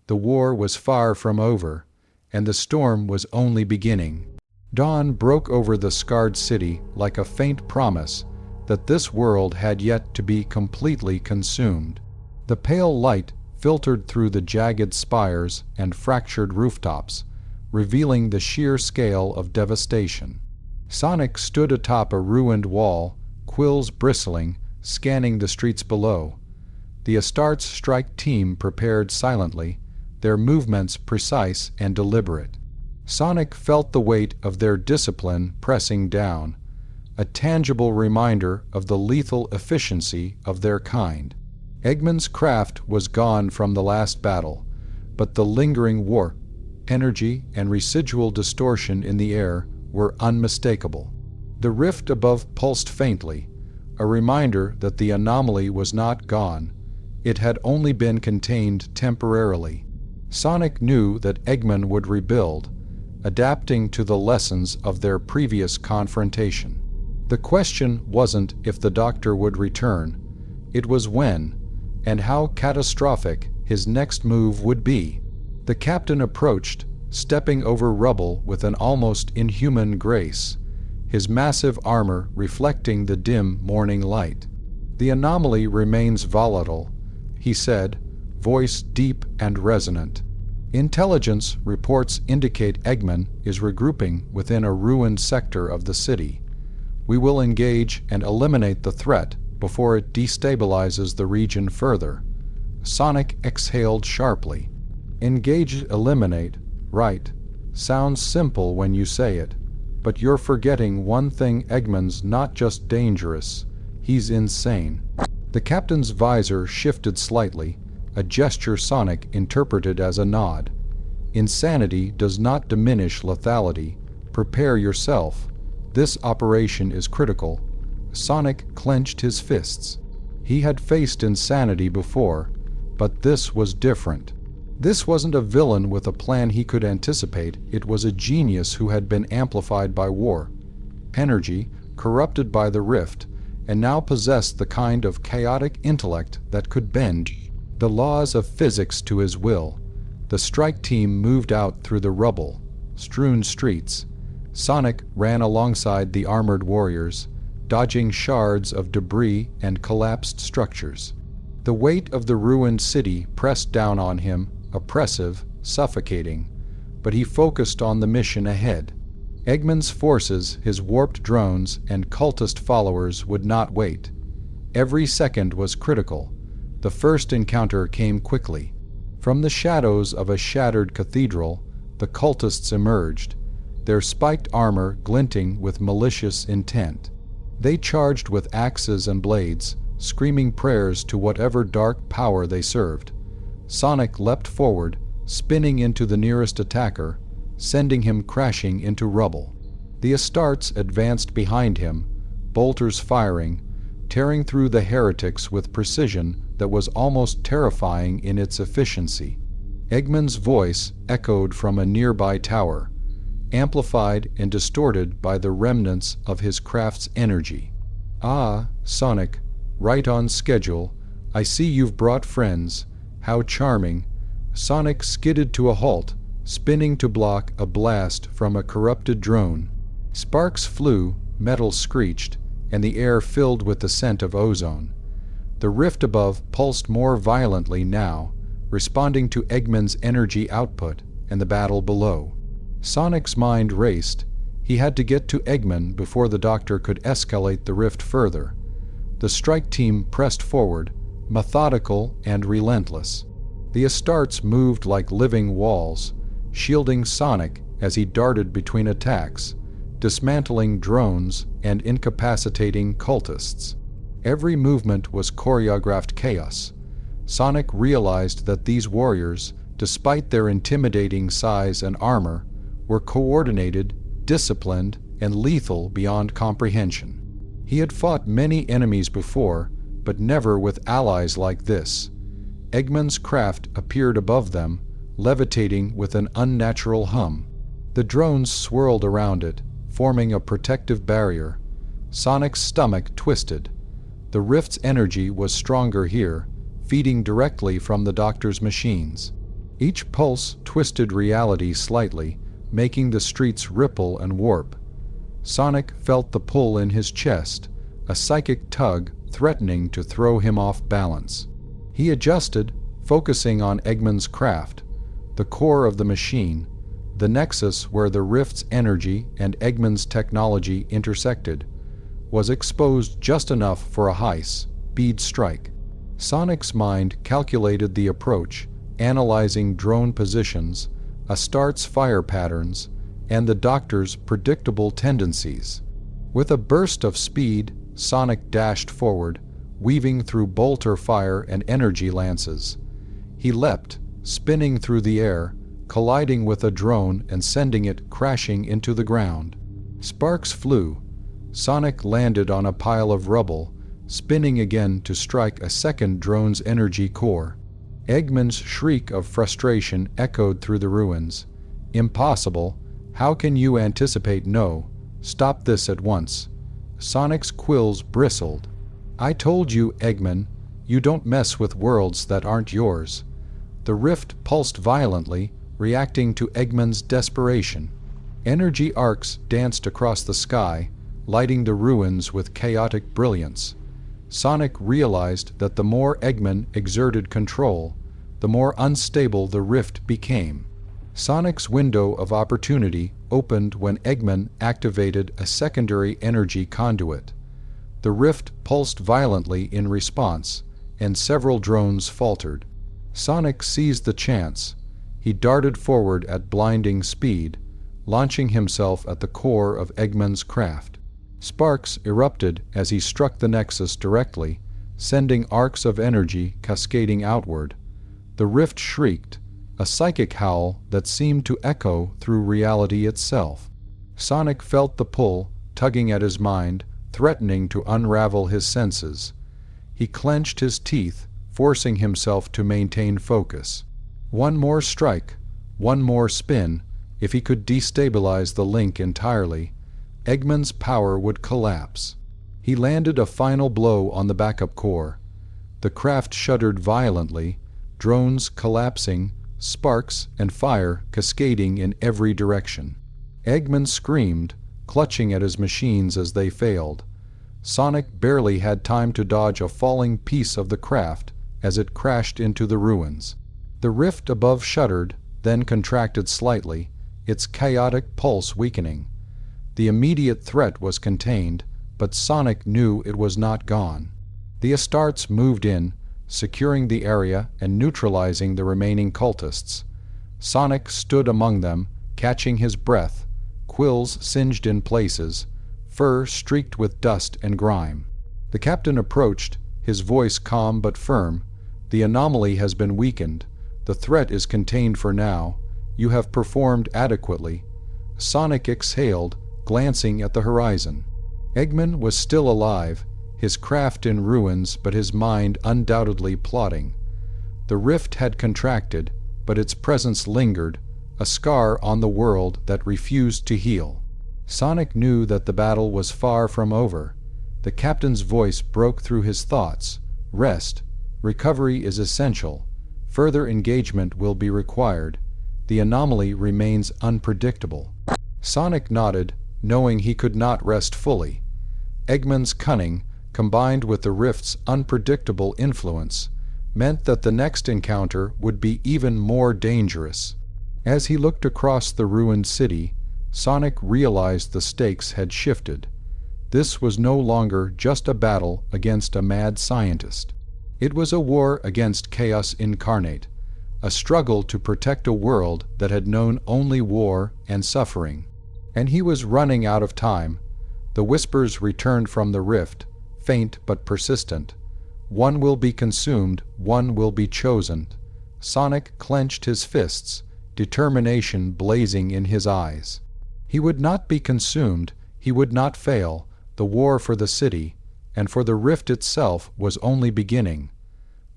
The war was far from over, and the storm was only beginning. Dawn broke over the scarred city like a faint promise that this world had yet to be completely consumed. The pale light filtered through the jagged spires and fractured rooftops, revealing the sheer scale of devastation. Sonic stood atop a ruined wall, quills bristling, scanning the streets below. The Astartes strike team prepared silently, their movements precise and deliberate. Sonic felt the weight of their discipline pressing down, a tangible reminder of the lethal efficiency of their kind. Eggman's craft was gone from the last battle, but the lingering warp, energy, and residual distortion in the air were unmistakable. The rift above pulsed faintly, a reminder that the anomaly was not gone. It had only been contained temporarily. Sonic knew that Eggman would rebuild, adapting to the lessons of their previous confrontation. The question wasn't if the Doctor would return, it was when, and how catastrophic his next move would be. The captain approached, stepping over rubble with an almost inhuman grace, his massive armor reflecting the dim morning light. "The anomaly remains volatile," he said, voice deep and resonant. "Intelligence reports indicate Eggman is regrouping within a ruined sector of the city. We will engage and eliminate the threat before it destabilizes the region further." Sonic exhaled sharply. "Engage, eliminate, right. Sounds simple when you say it, but you're forgetting one thing: Eggman's not just dangerous, he's insane." The captain's visor shifted slightly, a gesture Sonic interpreted as a nod. "Insanity does not diminish lethality. Prepare yourself. This operation is critical." Sonic clenched his fists. He had faced insanity before, but this was different. This wasn't a villain with a plan he could anticipate, it was a genius who had been amplified by war, energy corrupted by the rift, and now possessed the kind of chaotic intellect that could bend the laws of physics to his will. The strike team moved out through the rubble-strewn streets. Sonic ran alongside the armored warriors, dodging shards of debris and collapsed structures. The weight of the ruined city pressed down on him, oppressive, suffocating, but he focused on the mission ahead. Eggman's forces, his warped drones, and cultist followers would not wait. Every second was critical. The first encounter came quickly. From the shadows of a shattered cathedral, the cultists emerged, their spiked armor glinting with malicious intent. They charged with axes and blades, screaming prayers to whatever dark power they served. Sonic leapt forward, spinning into the nearest attacker, sending him crashing into rubble. The Astartes advanced behind him, bolters firing, tearing through the heretics with precision that was almost terrifying in its efficiency. Eggman's voice echoed from a nearby tower, amplified and distorted by the remnants of his craft's energy. "Ah, Sonic, right on schedule. I see you've brought friends. How charming." Sonic skidded to a halt, spinning to block a blast from a corrupted drone. Sparks flew, metal screeched, and the air filled with the scent of ozone. The rift above pulsed more violently now, responding to Eggman's energy output and the battle below. Sonic's mind raced. He had to get to Eggman before the Doctor could escalate the rift further. The strike team pressed forward, methodical and relentless. The Astartes moved like living walls, shielding Sonic as he darted between attacks, dismantling drones and incapacitating cultists. Every movement was choreographed chaos. Sonic realized that these warriors, despite their intimidating size and armor, were coordinated, disciplined, and lethal beyond comprehension. He had fought many enemies before, but never with allies like this. Eggman's craft appeared above them, levitating with an unnatural hum. The drones swirled around it, forming a protective barrier. Sonic's stomach twisted. The rift's energy was stronger here, feeding directly from the doctor's machines. Each pulse twisted reality slightly, making the streets ripple and warp. Sonic felt the pull in his chest, a psychic tug threatening to throw him off balance. He adjusted, focusing on Eggman's craft, the core of the machine, the nexus where the rift's energy and Eggman's technology intersected, was exposed just enough for a high-speed strike. Sonic's mind calculated the approach, analyzing drone positions, Astarte's fire patterns, and the doctor's predictable tendencies. With a burst of speed, Sonic dashed forward, weaving through bolter fire and energy lances. He leapt, spinning through the air, colliding with a drone and sending it crashing into the ground. Sparks flew. Sonic landed on a pile of rubble, spinning again to strike a second drone's energy core. Eggman's shriek of frustration echoed through the ruins. "Impossible! How can you anticipate? No! Stop this at once!" Sonic's quills bristled. "I told you, Eggman, you don't mess with worlds that aren't yours." The rift pulsed violently, reacting to Eggman's desperation. Energy arcs danced across the sky, lighting the ruins with chaotic brilliance. Sonic realized that the more Eggman exerted control, the more unstable the rift became. Sonic's window of opportunity opened when Eggman activated a secondary energy conduit. The rift pulsed violently in response, and several drones faltered. Sonic seized the chance. He darted forward at blinding speed, launching himself at the core of Eggman's craft. Sparks erupted as he struck the nexus directly, sending arcs of energy cascading outward. The rift shrieked, a psychic howl that seemed to echo through reality itself. Sonic felt the pull, tugging at his mind, threatening to unravel his senses. He clenched his teeth, forcing himself to maintain focus. One more strike, one more spin. If he could destabilize the link entirely, Eggman's power would collapse. He landed a final blow on the backup core. The craft shuddered violently, drones collapsing, sparks and fire cascading in every direction. Eggman screamed, clutching at his machines as they failed. Sonic barely had time to dodge a falling piece of the craft as it crashed into the ruins. The rift above shuddered, then contracted slightly, its chaotic pulse weakening. The immediate threat was contained, but Sonic knew it was not gone. The Astartes moved in, securing the area and neutralizing the remaining cultists. Sonic stood among them, catching his breath, quills singed in places, fur streaked with dust and grime. The captain approached, his voice calm but firm. "The anomaly has been weakened. The threat is contained for now. You have performed adequately." Sonic exhaled, glancing at the horizon. Eggman was still alive, his craft in ruins but his mind undoubtedly plotting. The rift had contracted, but its presence lingered, a scar on the world that refused to heal. Sonic knew that the battle was far from over. The captain's voice broke through his thoughts. "Rest. Recovery is essential. Further engagement will be required. The anomaly remains unpredictable." Sonic nodded, knowing he could not rest fully. Eggman's cunning, combined with the rift's unpredictable influence, meant that the next encounter would be even more dangerous. As he looked across the ruined city, Sonic realized the stakes had shifted. This was no longer just a battle against a mad scientist. It was a war against chaos incarnate, a struggle to protect a world that had known only war and suffering. And he was running out of time. The whispers returned from the rift, faint but persistent. One will be consumed, one will be chosen. Sonic clenched his fists, determination blazing in his eyes. He would not be consumed, He would not fail. The war for the city, and for the rift itself, was only beginning.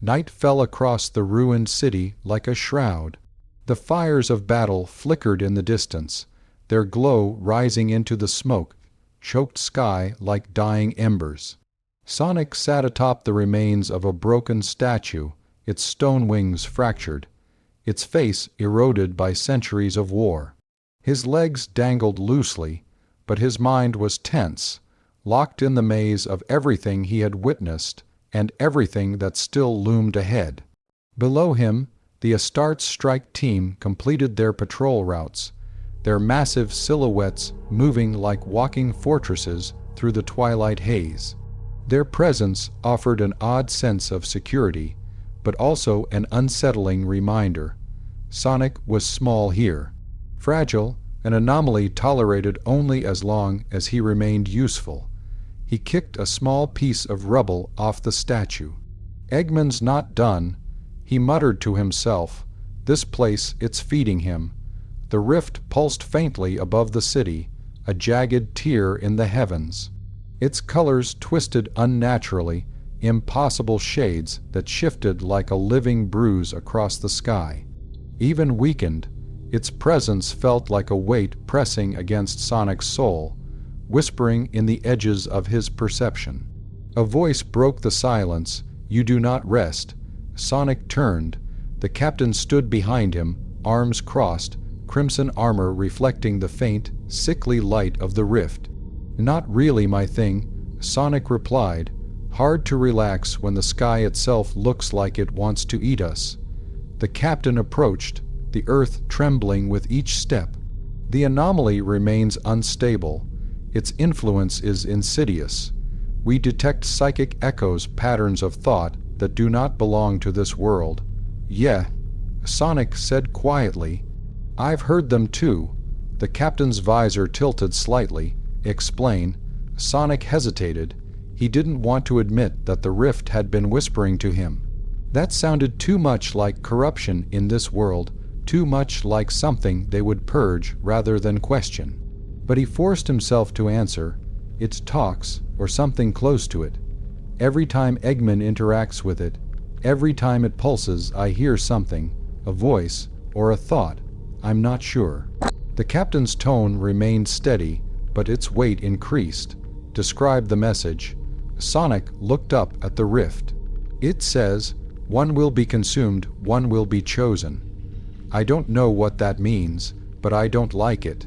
Night fell across the ruined city like a shroud. The fires of battle flickered in the distance, their glow rising into the smoke-choked sky like dying embers. Sonic sat atop the remains of a broken statue, its stone wings fractured, its face eroded by centuries of war. His legs dangled loosely, but his mind was tense, locked in the maze of everything he had witnessed and everything that still loomed ahead. Below him, the Astartes strike team completed their patrol routes, their massive silhouettes moving like walking fortresses through the twilight haze. Their presence offered an odd sense of security, but also an unsettling reminder. Sonic was small here, fragile, an anomaly tolerated only as long as he remained useful. He kicked a small piece of rubble off the statue. "Eggman's not done," he muttered to himself. "This place, it's feeding him." The rift pulsed faintly above the city, a jagged tear in the heavens. Its colors twisted unnaturally, impossible shades that shifted like a living bruise across the sky. Even weakened, its presence felt like a weight pressing against Sonic's soul, whispering in the edges of his perception. A voice broke the silence. "You do not rest." Sonic turned. The captain stood behind him, arms crossed, crimson armor reflecting the faint, sickly light of the rift. "Not really my thing," Sonic replied. "Hard to relax when the sky itself looks like it wants to eat us." The captain approached, the earth trembling with each step. "The anomaly remains unstable. Its influence is insidious. We detect psychic echoes, patterns of thought that do not belong to this world." "Yeah," Sonic said quietly. "I've heard them too." The captain's visor tilted slightly. "Explain." Sonic hesitated. He didn't want to admit that the rift had been whispering to him. That sounded too much like corruption in this world, too much like something they would purge rather than question. But he forced himself to answer. "It talks, or something close to it. Every time Eggman interacts with it, every time it pulses, I hear something, a voice, or a thought. I'm not sure." The captain's tone remained steady, but its weight increased. "Describe the message." Sonic looked up at the rift. "It says, 'One will be consumed, one will be chosen.' I don't know what that means, but I don't like it."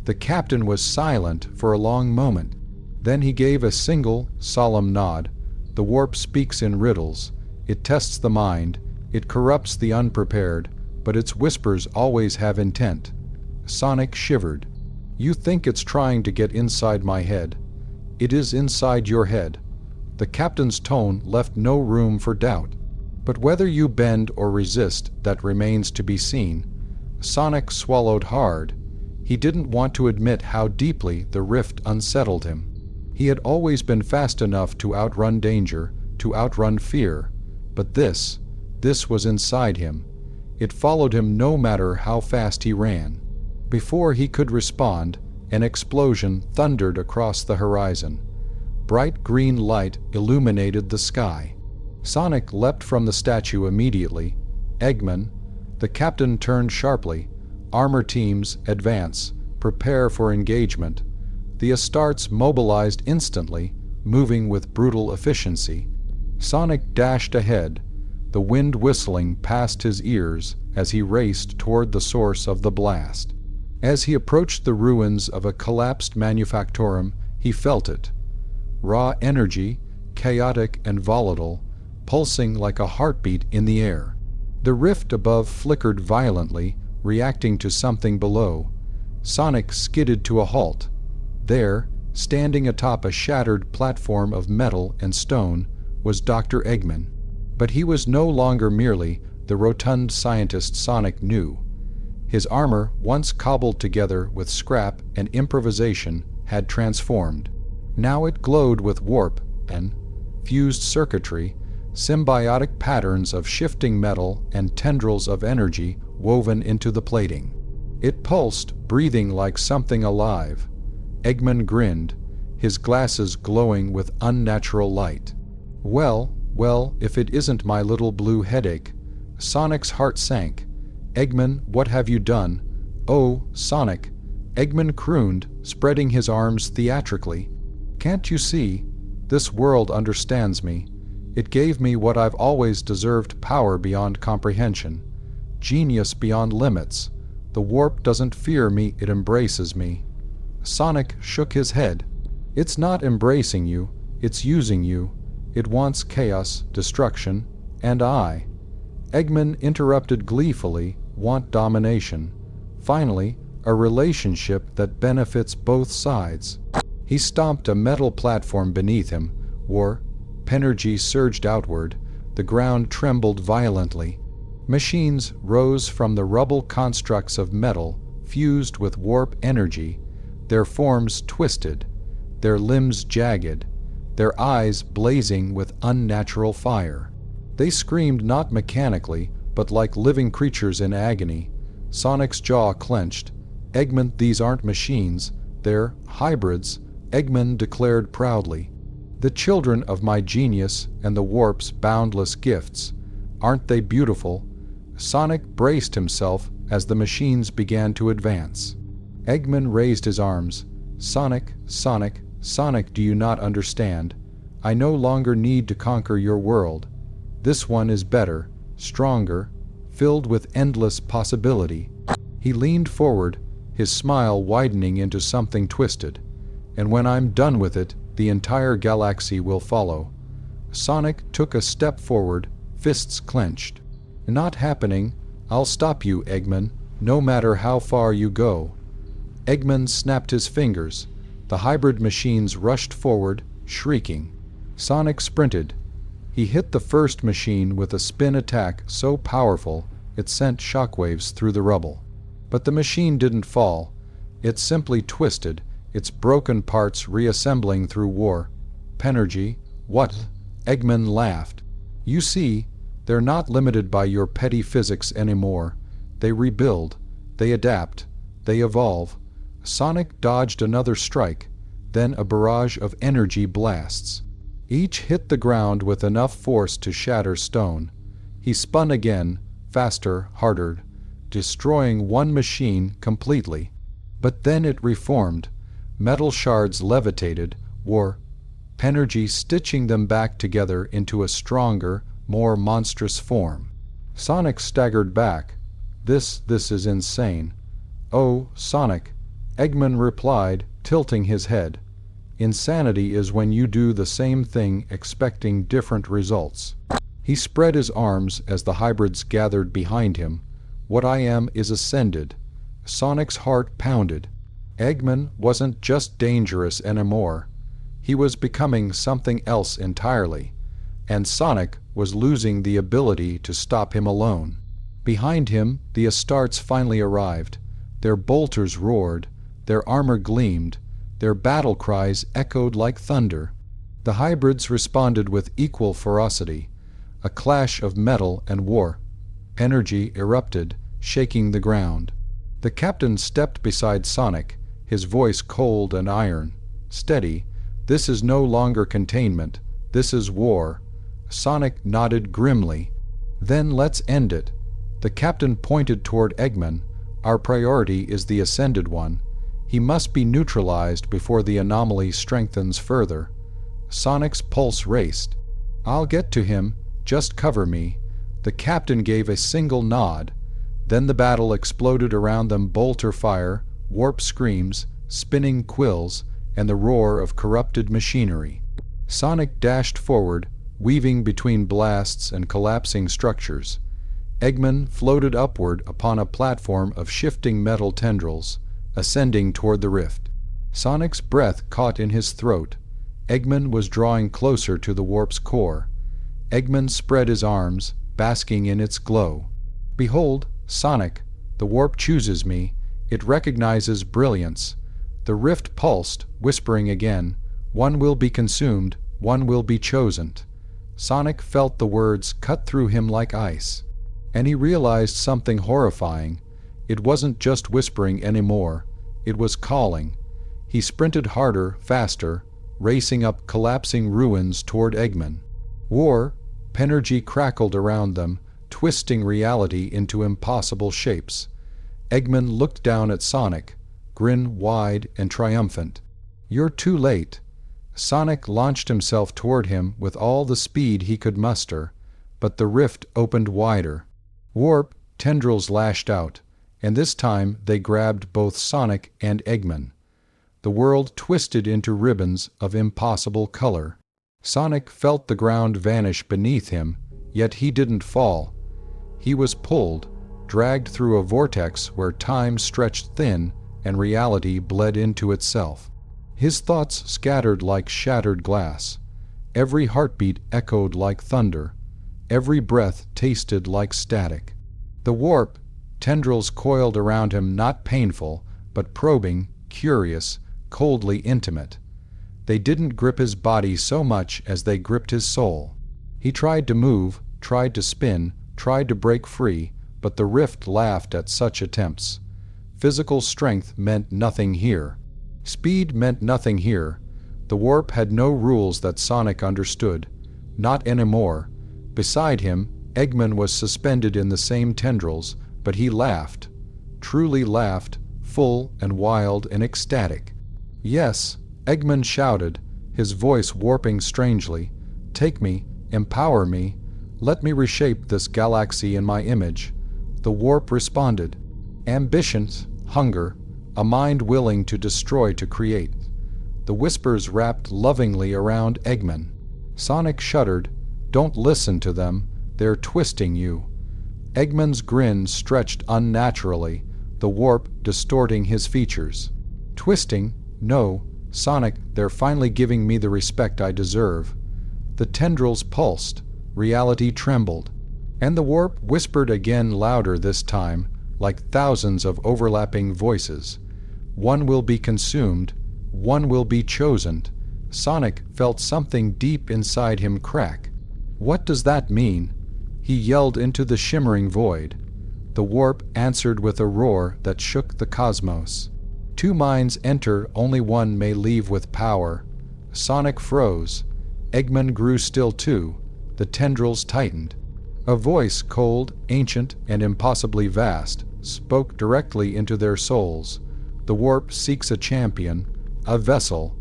The captain was silent for a long moment. Then he gave a single, solemn nod. "The warp speaks in riddles. It tests the mind. It corrupts the unprepared, but its whispers always have intent." Sonic shivered. "You think it's trying to get inside my head. It is inside your head." The captain's tone left no room for doubt. "But whether you bend or resist, that remains to be seen." Sonic swallowed hard. He didn't want to admit how deeply the rift unsettled him. He had always been fast enough to outrun danger, to outrun fear. But this was inside him. It followed him no matter how fast he ran. Before he could respond, an explosion thundered across the horizon. Bright green light illuminated the sky. Sonic leapt from the statue immediately. "Eggman." The captain turned sharply. "Armor teams, advance. Prepare for engagement." The Astartes mobilized instantly, moving with brutal efficiency. Sonic dashed ahead, the wind whistling past his ears as he raced toward the source of the blast. As he approached the ruins of a collapsed manufactorum, he felt it. Raw energy, chaotic and volatile, pulsing like a heartbeat in the air. The rift above flickered violently, reacting to something below. Sonic skidded to a halt. There, standing atop a shattered platform of metal and stone, was Dr. Eggman. But he was no longer merely the rotund scientist Sonic knew. His armor, once cobbled together with scrap and improvisation, had transformed. Now it glowed with warp and fused circuitry, symbiotic patterns of shifting metal and tendrils of energy woven into the plating. It pulsed, breathing like something alive. Eggman grinned, his glasses glowing with unnatural light. Well, if it isn't my little blue headache. Sonic's heart sank. Eggman, what have you done? Oh, Sonic. Eggman crooned, spreading his arms theatrically. Can't you see? This world understands me. It gave me what I've always deserved, power beyond comprehension. Genius beyond limits. The warp doesn't fear me, it embraces me. Sonic shook his head. It's not embracing you, it's using you. It wants chaos, destruction, and I. Eggman interrupted gleefully, want domination. Finally, a relationship that benefits both sides. He stomped a metal platform beneath him. Warp energy surged outward. The ground trembled violently. Machines rose from the rubble, constructs of metal, fused with warp energy, their forms twisted, their limbs jagged, their eyes blazing with unnatural fire. They screamed not mechanically, but like living creatures in agony. Sonic's jaw clenched. Eggman, these aren't machines, they're hybrids, Eggman declared proudly. The children of my genius and the warp's boundless gifts. Aren't they beautiful? Sonic braced himself as the machines began to advance. Eggman raised his arms. Sonic, Sonic, Sonic, do you not understand? I no longer need to conquer your world. This one is better, stronger, filled with endless possibility. He leaned forward, his smile widening into something twisted. And when I'm done with it, the entire galaxy will follow. Sonic took a step forward, fists clenched. Not happening. I'll stop you, Eggman, no matter how far you go. Eggman snapped his fingers. The hybrid machines rushed forward, shrieking. Sonic sprinted. He hit the first machine with a spin attack so powerful it sent shockwaves through the rubble. But the machine didn't fall. It simply twisted, its broken parts reassembling through warp energy. What? Eggman laughed. You see, they're not limited by your petty physics anymore. They rebuild, they adapt, they evolve. Sonic dodged another strike, then a barrage of energy blasts. Each hit the ground with enough force to shatter stone. He spun again, faster, harder, destroying one machine completely. But then it reformed. Metal shards levitated, warp energy stitching them back together into a stronger, more monstrous form. Sonic staggered back. This is insane. Oh, Sonic, Eggman replied, tilting his head. Insanity is when you do the same thing expecting different results. He spread his arms as the hybrids gathered behind him. What I am is ascended. Sonic's heart pounded. Eggman wasn't just dangerous anymore. He was becoming something else entirely. And Sonic was losing the ability to stop him alone. Behind him, the Astartes finally arrived. Their bolters roared, their armor gleamed, their battle cries echoed like thunder. The hybrids responded with equal ferocity. A clash of metal and warp energy erupted, shaking the ground. The captain stepped beside Sonic, his voice cold and iron. Steady, this is no longer containment, this is war. Sonic nodded grimly. Then let's end it. The captain pointed toward Eggman. Our priority is the Ascended One. He must be neutralized before the anomaly strengthens further. Sonic's pulse raced. I'll get to him, just cover me. The captain gave a single nod. Then the battle exploded around them, bolter fire, warp screams, spinning quills, and the roar of corrupted machinery. Sonic dashed forward, weaving between blasts and collapsing structures. Eggman floated upward upon a platform of shifting metal tendrils, ascending toward the rift. Sonic's breath caught in his throat. Eggman was drawing closer to the warp's core. Eggman spread his arms, basking in its glow. Behold, Sonic, the warp chooses me. It recognizes brilliance. The rift pulsed, whispering again, one will be consumed, one will be chosen. Sonic felt the words cut through him like ice. And he realized something horrifying. It wasn't just whispering anymore. It was calling. He sprinted harder, faster, racing up collapsing ruins toward Eggman. War, Penergy crackled around them, twisting reality into impossible shapes. Eggman looked down at Sonic, grin wide and triumphant. "You're too late." Sonic launched himself toward him with all the speed he could muster, but the rift opened wider. Warp tendrils lashed out, and this time they grabbed both Sonic and Eggman. The world twisted into ribbons of impossible color. Sonic felt the ground vanish beneath him, yet he didn't fall. He was pulled, dragged through a vortex where time stretched thin and reality bled into itself. His thoughts scattered like shattered glass. Every heartbeat echoed like thunder. Every breath tasted like static. The warp tendrils coiled around him, not painful, but probing, curious, coldly intimate. They didn't grip his body so much as they gripped his soul. He tried to move, tried to spin, tried to break free, but the rift laughed at such attempts. Physical strength meant nothing here. Speed meant nothing here. The warp had no rules that Sonic understood. Not anymore. Beside him, Eggman was suspended in the same tendrils, but he laughed. Truly laughed, full and wild and ecstatic. "Yes," Eggman shouted, his voice warping strangely. "Take me, empower me, let me reshape this galaxy in my image." The warp responded. Ambitions, hunger, a mind willing to destroy to create. The whispers wrapped lovingly around Eggman. Sonic shuddered. "Don't listen to them, they're twisting you." Eggman's grin stretched unnaturally, the warp distorting his features. "Twisting? No, Sonic, they're finally giving me the respect I deserve." The tendrils pulsed, reality trembled, and the warp whispered again, louder this time, like thousands of overlapping voices. "One will be consumed, one will be chosen." Sonic felt something deep inside him crack. What does that mean? He yelled into the shimmering void. The warp answered with a roar that shook the cosmos. "Two minds enter, only one may leave with power." Sonic froze. Eggman grew still too. The tendrils tightened. A voice, cold, ancient, and impossibly vast, spoke directly into their souls. "The warp seeks a champion, a vessel,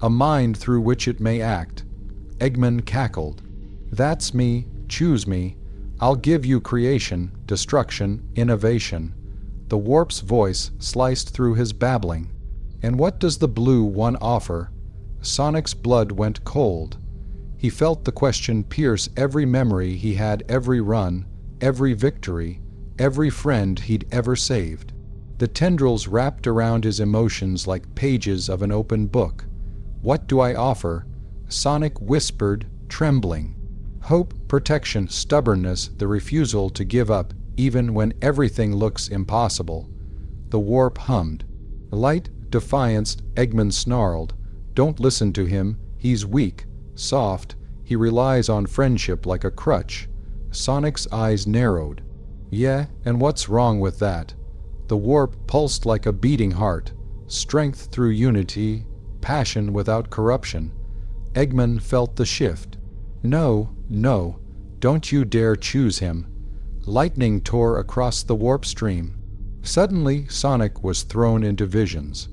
a mind through which it may act." Eggman cackled. "That's me, choose me. I'll give you creation, destruction, innovation." The warp's voice sliced through his babbling. "And what does the blue one offer?" Sonic's blood went cold. He felt the question pierce every memory he had, every run, every victory, every friend he'd ever saved. The tendrils wrapped around his emotions like pages of an open book. "What do I offer?" Sonic whispered, trembling. "Hope, protection, stubbornness, the refusal to give up, even when everything looks impossible." The warp hummed. "Light, defiance," Eggman snarled. "Don't listen to him, he's weak, soft, he relies on friendship like a crutch." Sonic's eyes narrowed. "Yeah, and what's wrong with that?" The warp pulsed like a beating heart. Strength through unity, passion without corruption. Eggman felt the shift. "No, no, don't you dare choose him." Lightning tore across the warp stream. Suddenly Sonic was thrown into visions.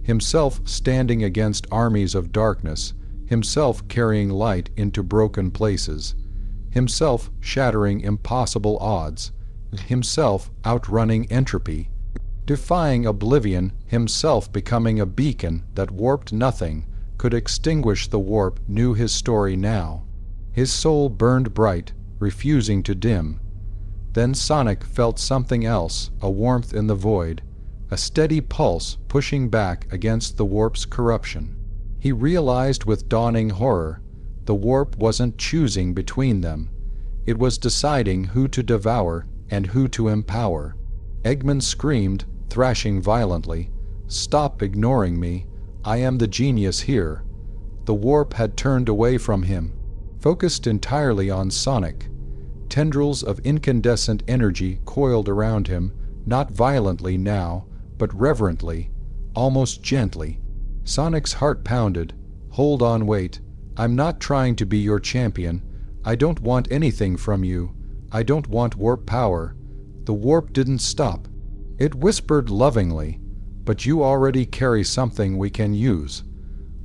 Himself standing against armies of darkness, himself carrying light into broken places, himself shattering impossible odds, himself outrunning entropy, defying oblivion, himself becoming a beacon that warped nothing, could extinguish the warp, knew his story now. His soul burned bright, refusing to dim. Then Sonic felt something else, a warmth in the void, a steady pulse pushing back against the warp's corruption. He realized with dawning horror, the warp wasn't choosing between them. It was deciding who to devour and who to empower. Eggman screamed, thrashing violently, "Stop ignoring me. I am the genius here." The warp had turned away from him, focused entirely on Sonic. Tendrils of incandescent energy coiled around him, not violently now, but reverently, almost gently. Sonic's heart pounded. Hold on, wait. I'm not trying to be your champion. I don't want anything from you. I don't want warp power. The warp didn't stop. It whispered lovingly, but you already carry something we can use.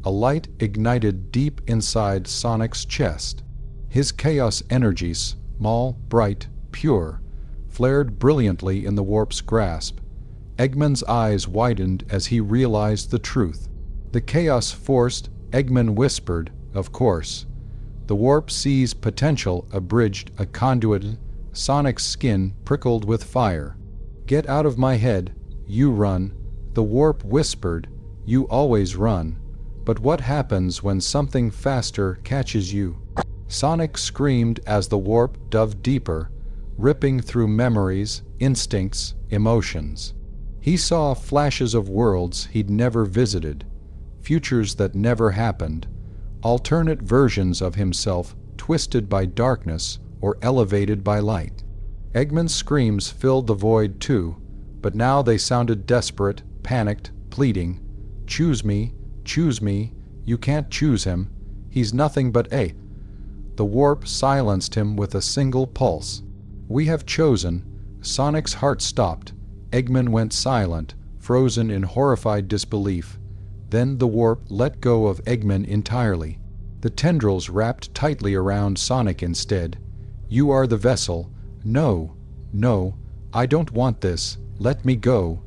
A light ignited deep inside Sonic's chest. His chaos energy, small, bright, pure, flared brilliantly in the warp's grasp. Eggman's eyes widened as he realized the truth. The chaos forced, Eggman whispered, of course. The warp sees potential abridged, a conduit. Sonic's skin prickled with fire. Get out of my head, you run. The warp whispered, you always run. But what happens when something faster catches you? Sonic screamed as the warp dove deeper, ripping through memories, instincts, emotions. He saw flashes of worlds he'd never visited, futures that never happened, alternate versions of himself twisted by darkness or elevated by light. Eggman's screams filled the void too, but now they sounded desperate, panicked, pleading. Choose me, you can't choose him. He's nothing but a. The warp silenced him with a single pulse. We have chosen. Sonic's heart stopped. Eggman went silent, frozen in horrified disbelief. Then the warp let go of Eggman entirely. The tendrils wrapped tightly around Sonic instead. You are the vessel. No, I don't want this. Let me go.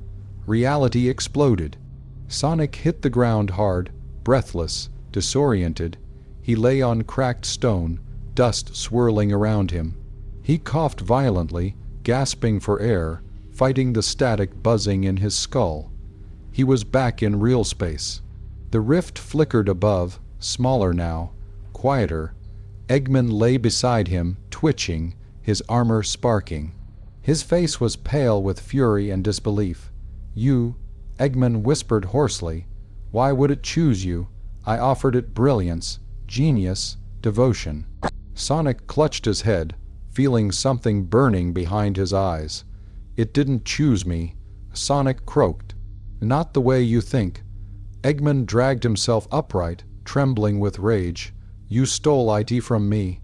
Reality exploded. Sonic hit the ground hard, breathless, disoriented. He lay on cracked stone, dust swirling around him. He coughed violently, gasping for air, fighting the static buzzing in his skull. He was back in real space. The rift flickered above, smaller now, quieter. Eggman lay beside him, twitching, his armor sparking. His face was pale with fury and disbelief. You, Eggman whispered hoarsely. Why would it choose you? I offered it brilliance, genius, devotion. Sonic clutched his head, feeling something burning behind his eyes. It didn't choose me. Sonic croaked. Not the way you think. Eggman dragged himself upright, trembling with rage. You stole IT from me.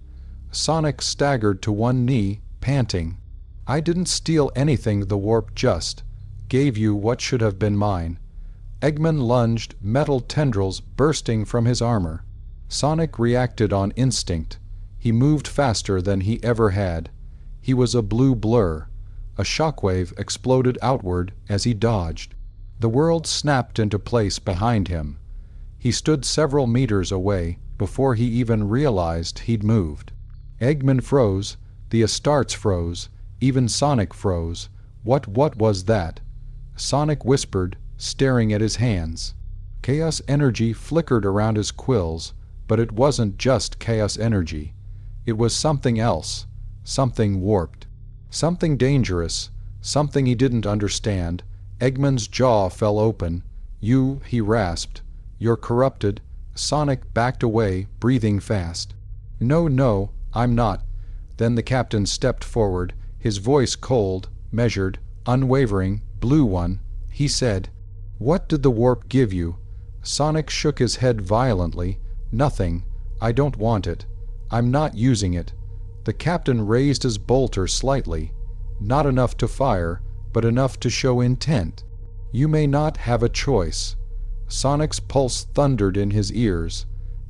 Sonic staggered to one knee, panting. I didn't steal anything. The warp just gave you what should have been mine. Eggman lunged, metal tendrils bursting from his armor. Sonic reacted on instinct. He moved faster than he ever had. He was a blue blur. A shockwave exploded outward as he dodged. The world snapped into place behind him. He stood several meters away before he even realized he'd moved. Eggman froze, the Astartes froze, even Sonic froze. What was that? Sonic whispered, staring at his hands. Chaos energy flickered around his quills, but it wasn't just chaos energy. It was something else, something warped, something dangerous, something he didn't understand. Eggman's jaw fell open. You, he rasped. You're corrupted. Sonic backed away, breathing fast. No, I'm not. Then the captain stepped forward, his voice cold, measured, unwavering. Blue one, he said. What did the warp give you? Sonic shook his head violently. Nothing. I don't want it. I'm not using it. The captain raised his bolter slightly. Not enough to fire, but enough to show intent. You may not have a choice. Sonic's pulse thundered in his ears.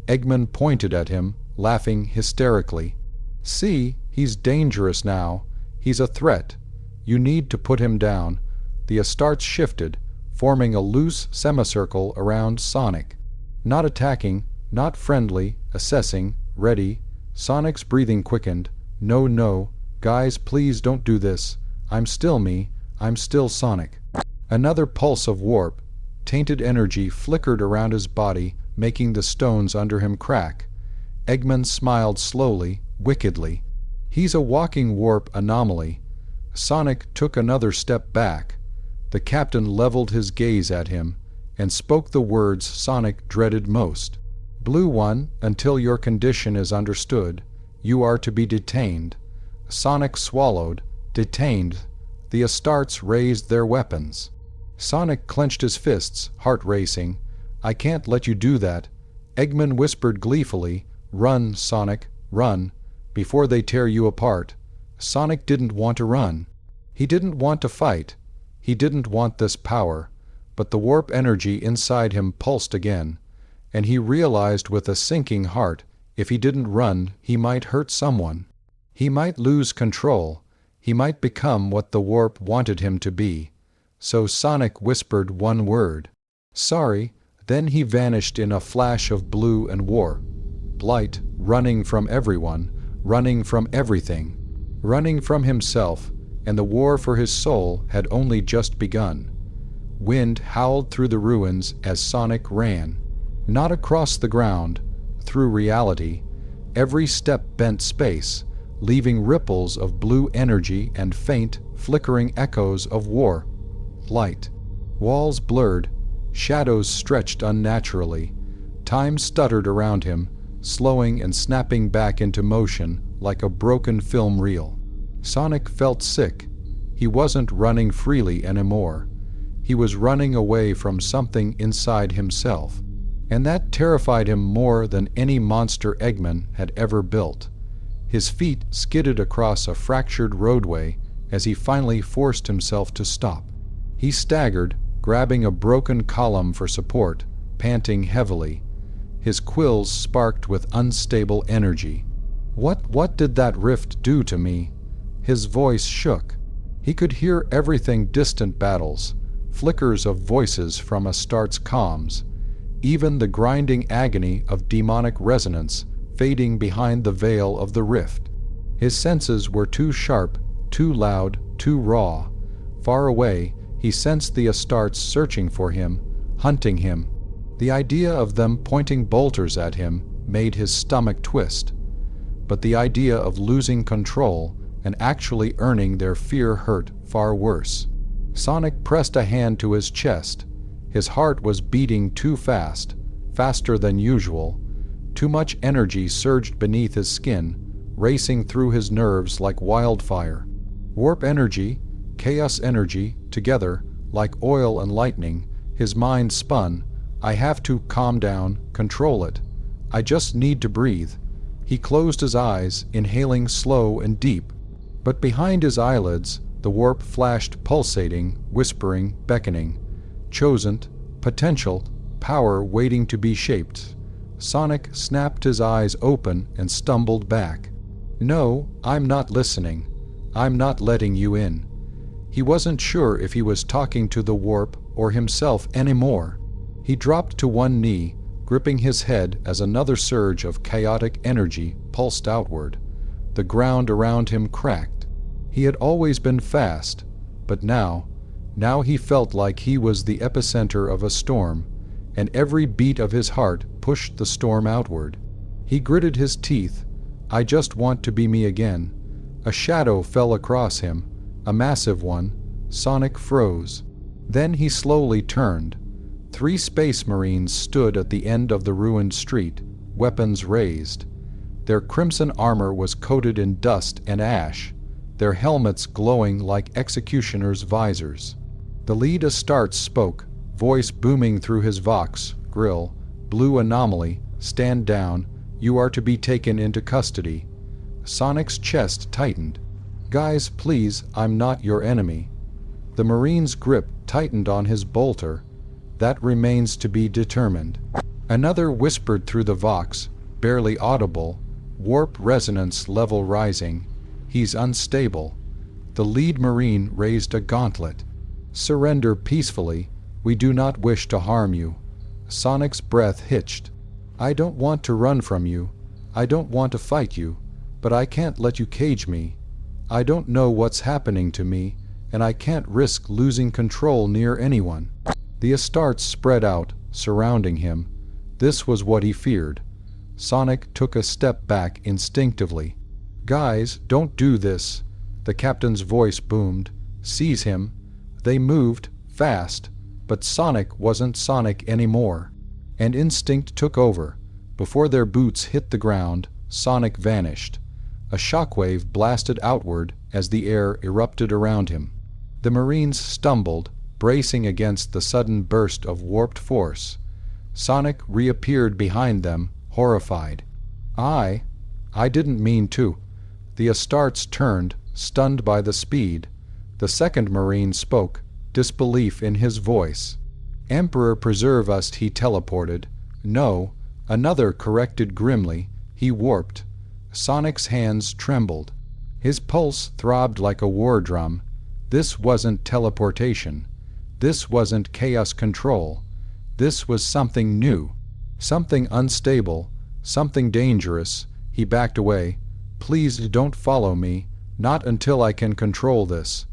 Eggman pointed at him, laughing hysterically. See, he's dangerous now. He's a threat. You need to put him down. The Astartes shifted, forming a loose semicircle around Sonic. Not attacking, not friendly, assessing, ready. Sonic's breathing quickened. No, guys, please don't do this. I'm still me. I'm still Sonic. Another pulse of warp. Tainted energy flickered around his body, making the stones under him crack. Eggman smiled slowly, wickedly. He's a walking warp anomaly. Sonic took another step back. The captain leveled his gaze at him and spoke the words Sonic dreaded most. Blue one, until your condition is understood, you are to be detained. Sonic swallowed. Detained. The Astartes raised their weapons. Sonic clenched his fists, heart racing. I can't let you do that. Eggman whispered gleefully, "Run, Sonic, run, before they tear you apart." Sonic didn't want to run. He didn't want to fight. He didn't want this power. But the warp energy inside him pulsed again, and he realized with a sinking heart, if he didn't run, he might hurt someone. He might lose control. He might become what the warp wanted him to be. So Sonic whispered one word. "Sorry." Then he vanished in a flash of blue and war. Blight, running from everyone, running from everything, running from himself, and the war for his soul had only just begun. Wind howled through the ruins as Sonic ran. Not across the ground, through reality. Every step bent space, leaving ripples of blue energy and faint, flickering echoes of war. Light. Walls blurred. Shadows stretched unnaturally. Time stuttered around him, slowing and snapping back into motion like a broken film reel. Sonic felt sick. He wasn't running freely anymore. He was running away from something inside himself. And that terrified him more than any monster Eggman had ever built. His feet skidded across a fractured roadway as he finally forced himself to stop. He staggered, grabbing a broken column for support, panting heavily. His quills sparked with unstable energy. What did that rift do to me?" His voice shook. He could hear everything: distant battles, flickers of voices from Astartes comms, even the grinding agony of demonic resonance fading behind the veil of the rift. His senses were too sharp, too loud, too raw. Far away, he sensed the Astartes searching for him, hunting him. The idea of them pointing bolters at him made his stomach twist. But the idea of losing control and actually earning their fear hurt far worse. Sonic pressed a hand to his chest. His heart was beating too fast, faster than usual. Too much energy surged beneath his skin, racing through his nerves like wildfire. Warp energy, chaos energy, together, like oil and lightning, his mind spun. "I have to calm down, control it. I just need to breathe." He closed his eyes, inhaling slow and deep. But behind his eyelids, the warp flashed, pulsating, whispering, beckoning. Chosen, potential, power waiting to be shaped. Sonic snapped his eyes open and stumbled back. "No, I'm not listening. I'm not letting you in." He wasn't sure if he was talking to the warp or himself anymore. He dropped to one knee, gripping his head as another surge of chaotic energy pulsed outward. The ground around him cracked. He had always been fast, but now he felt like he was the epicenter of a storm, and every beat of his heart pushed the storm outward. He gritted his teeth. "I just want to be me again." A shadow fell across him, a massive one. Sonic froze. Then he slowly turned. 3 space marines stood at the end of the ruined street, weapons raised. Their crimson armor was coated in dust and ash, their helmets glowing like executioners' visors. The lead Astartes spoke, voice booming through his vox grill. "Blue anomaly, stand down. You are to be taken into custody." Sonic's chest tightened. "Guys, please, I'm not your enemy." The Marine's grip tightened on his bolter. "That remains to be determined." Another whispered through the vox, barely audible, warp resonance level rising. "He's unstable." The lead Marine raised a gauntlet. "Surrender peacefully. We do not wish to harm you." Sonic's breath hitched. "I don't want to run from you. I don't want to fight you. But I can't let you cage me. I don't know what's happening to me, and I can't risk losing control near anyone." The Astartes spread out, surrounding him. This was what he feared. Sonic took a step back instinctively. "Guys, don't do this." The captain's voice boomed. "Seize him." They moved, fast, but Sonic wasn't Sonic anymore. And instinct took over. Before their boots hit the ground, Sonic vanished. A shockwave blasted outward as the air erupted around him. The Marines stumbled, bracing against the sudden burst of warped force. Sonic reappeared behind them, horrified. I didn't mean to." The Astartes turned, stunned by the speed. The second Marine spoke, disbelief in his voice. "Emperor preserve us," he teleported. "No," another corrected grimly, "he warped." Sonic's hands trembled. His pulse throbbed like a war drum. This wasn't teleportation. This wasn't chaos control. This was something new. Something unstable. Something dangerous. He backed away. "Please don't follow me. Not until I can control this."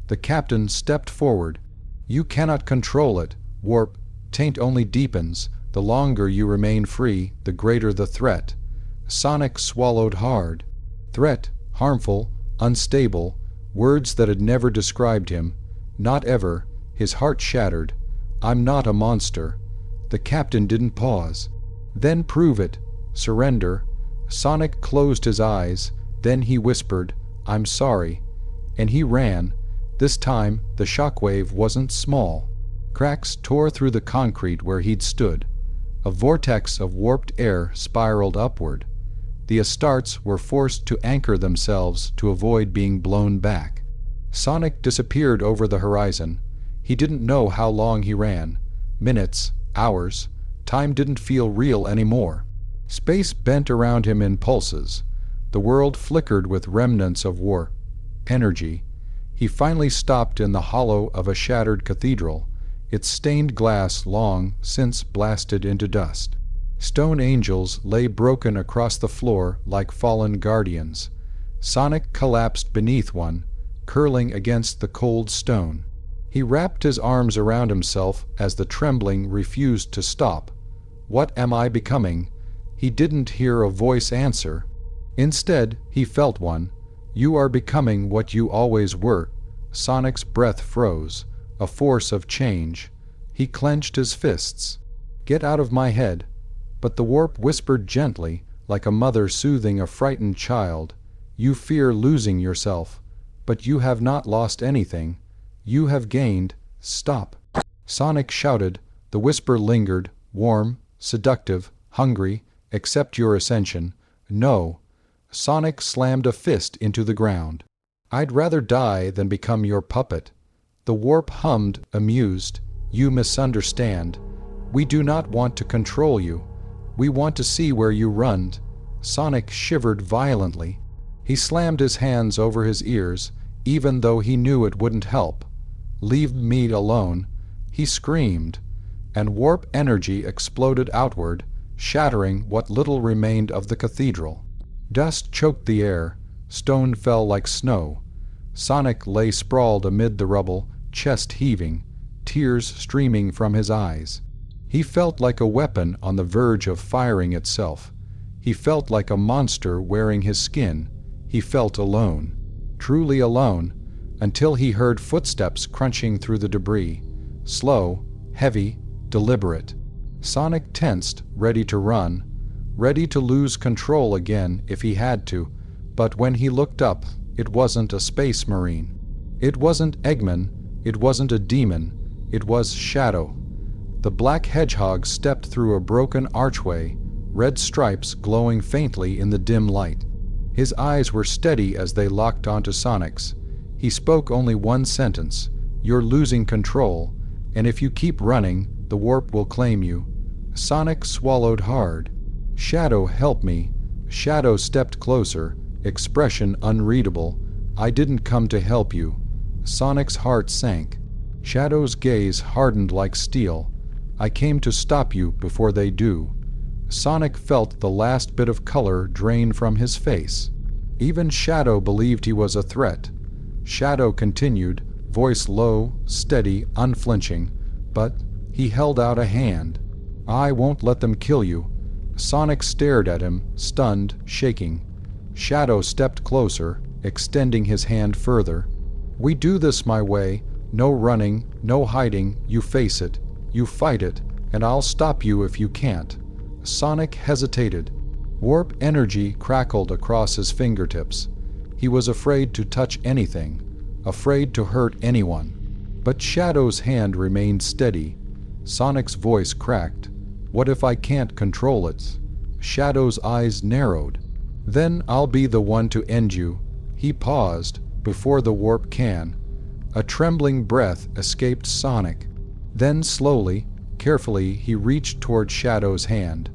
The captain stepped forward. "You cannot control it. Warp, taint only deepens. The longer you remain free, the greater the threat." Sonic swallowed hard. Threat, harmful, unstable, words that had never described him. Not ever. His heart shattered. "I'm not a monster." The captain didn't pause. "Then prove it. Surrender." Sonic closed his eyes. Then he whispered, "I'm sorry." And he ran. This time, the shockwave wasn't small. Cracks tore through the concrete where he'd stood. A vortex of warped air spiraled upward. The Astartes were forced to anchor themselves to avoid being blown back. Sonic disappeared over the horizon. He didn't know how long he ran. Minutes, hours. Time didn't feel real anymore. Space bent around him in pulses. The world flickered with remnants of war. Energy. He finally stopped in the hollow of a shattered cathedral, its stained glass long since blasted into dust. Stone angels lay broken across the floor like fallen guardians. Sonic collapsed beneath one, curling against the cold stone. He wrapped his arms around himself as the trembling refused to stop. "What am I becoming?" He didn't hear a voice answer. Instead, he felt one. "You are becoming what you always were." Sonic's breath froze, a force of change. He clenched his fists. "Get out of my head." But the warp whispered gently, like a mother soothing a frightened child. "You fear losing yourself. But you have not lost anything. You have gained. Stop." Sonic shouted. The whisper lingered, warm, seductive, hungry. "Accept your ascension." "No." Sonic slammed a fist into the ground. "I'd rather die than become your puppet." The warp hummed, amused. "You misunderstand. We do not want to control you. We want to see where you run." Sonic shivered violently. He slammed his hands over his ears, even though he knew it wouldn't help. "Leave me alone." He screamed, and warp energy exploded outward, shattering what little remained of the cathedral. Dust choked the air. Stone fell like snow. Sonic lay sprawled amid the rubble, chest heaving, tears streaming from his eyes. He felt like a weapon on the verge of firing itself. He felt like a monster wearing his skin. He felt alone. Truly alone, until he heard footsteps crunching through the debris. Slow, heavy, deliberate. Sonic tensed, ready to run, ready to lose control again if he had to. But when he looked up, it wasn't a space marine. It wasn't Eggman. It wasn't a demon. It was Shadow. The black hedgehog stepped through a broken archway, red stripes glowing faintly in the dim light. His eyes were steady as they locked onto Sonic's. He spoke only one sentence: "You're losing control, and if you keep running, the warp will claim you." Sonic swallowed hard. "Shadow, help me." Shadow stepped closer, expression unreadable. "I didn't come to help you." Sonic's heart sank. Shadow's gaze hardened like steel. "I came to stop you before they do." Sonic felt the last bit of color drain from his face. Even Shadow believed he was a threat. Shadow continued, voice low, steady, unflinching, but he held out a hand. "I won't let them kill you." Sonic stared at him, stunned, shaking. Shadow stepped closer, extending his hand further. "We do this my way. No running, no hiding. You face it. You fight it, and I'll stop you if you can't." Sonic hesitated. Warp energy crackled across his fingertips. He was afraid to touch anything, afraid to hurt anyone. But Shadow's hand remained steady. Sonic's voice cracked. What if I can't control it? Shadow's eyes narrowed. Then I'll be the one to end you. He paused, before the warp can. A trembling breath escaped Sonic. Then slowly, carefully, he reached toward Shadow's hand.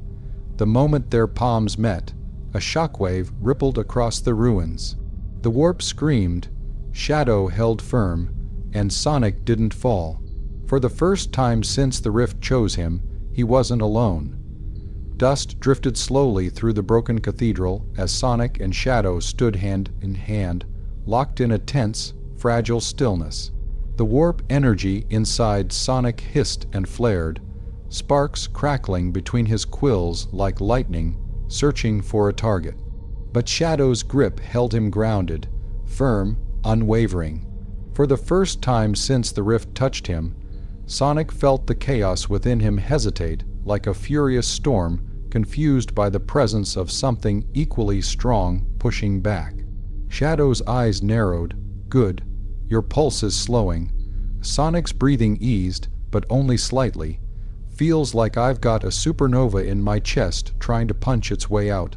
The moment their palms met, a shockwave rippled across the ruins. The warp screamed, Shadow held firm, and Sonic didn't fall. For the first time since the rift chose him, he wasn't alone. Dust drifted slowly through the broken cathedral as Sonic and Shadow stood hand in hand, locked in a tense, fragile stillness. The warp energy inside Sonic hissed and flared, sparks crackling between his quills like lightning, searching for a target. But Shadow's grip held him grounded, firm, unwavering. For the first time since the rift touched him, Sonic felt the chaos within him hesitate like a furious storm confused by the presence of something equally strong pushing back. Shadow's eyes narrowed. Good. Your pulse is slowing. Sonic's breathing eased, but only slightly. Feels like I've got a supernova in my chest trying to punch its way out.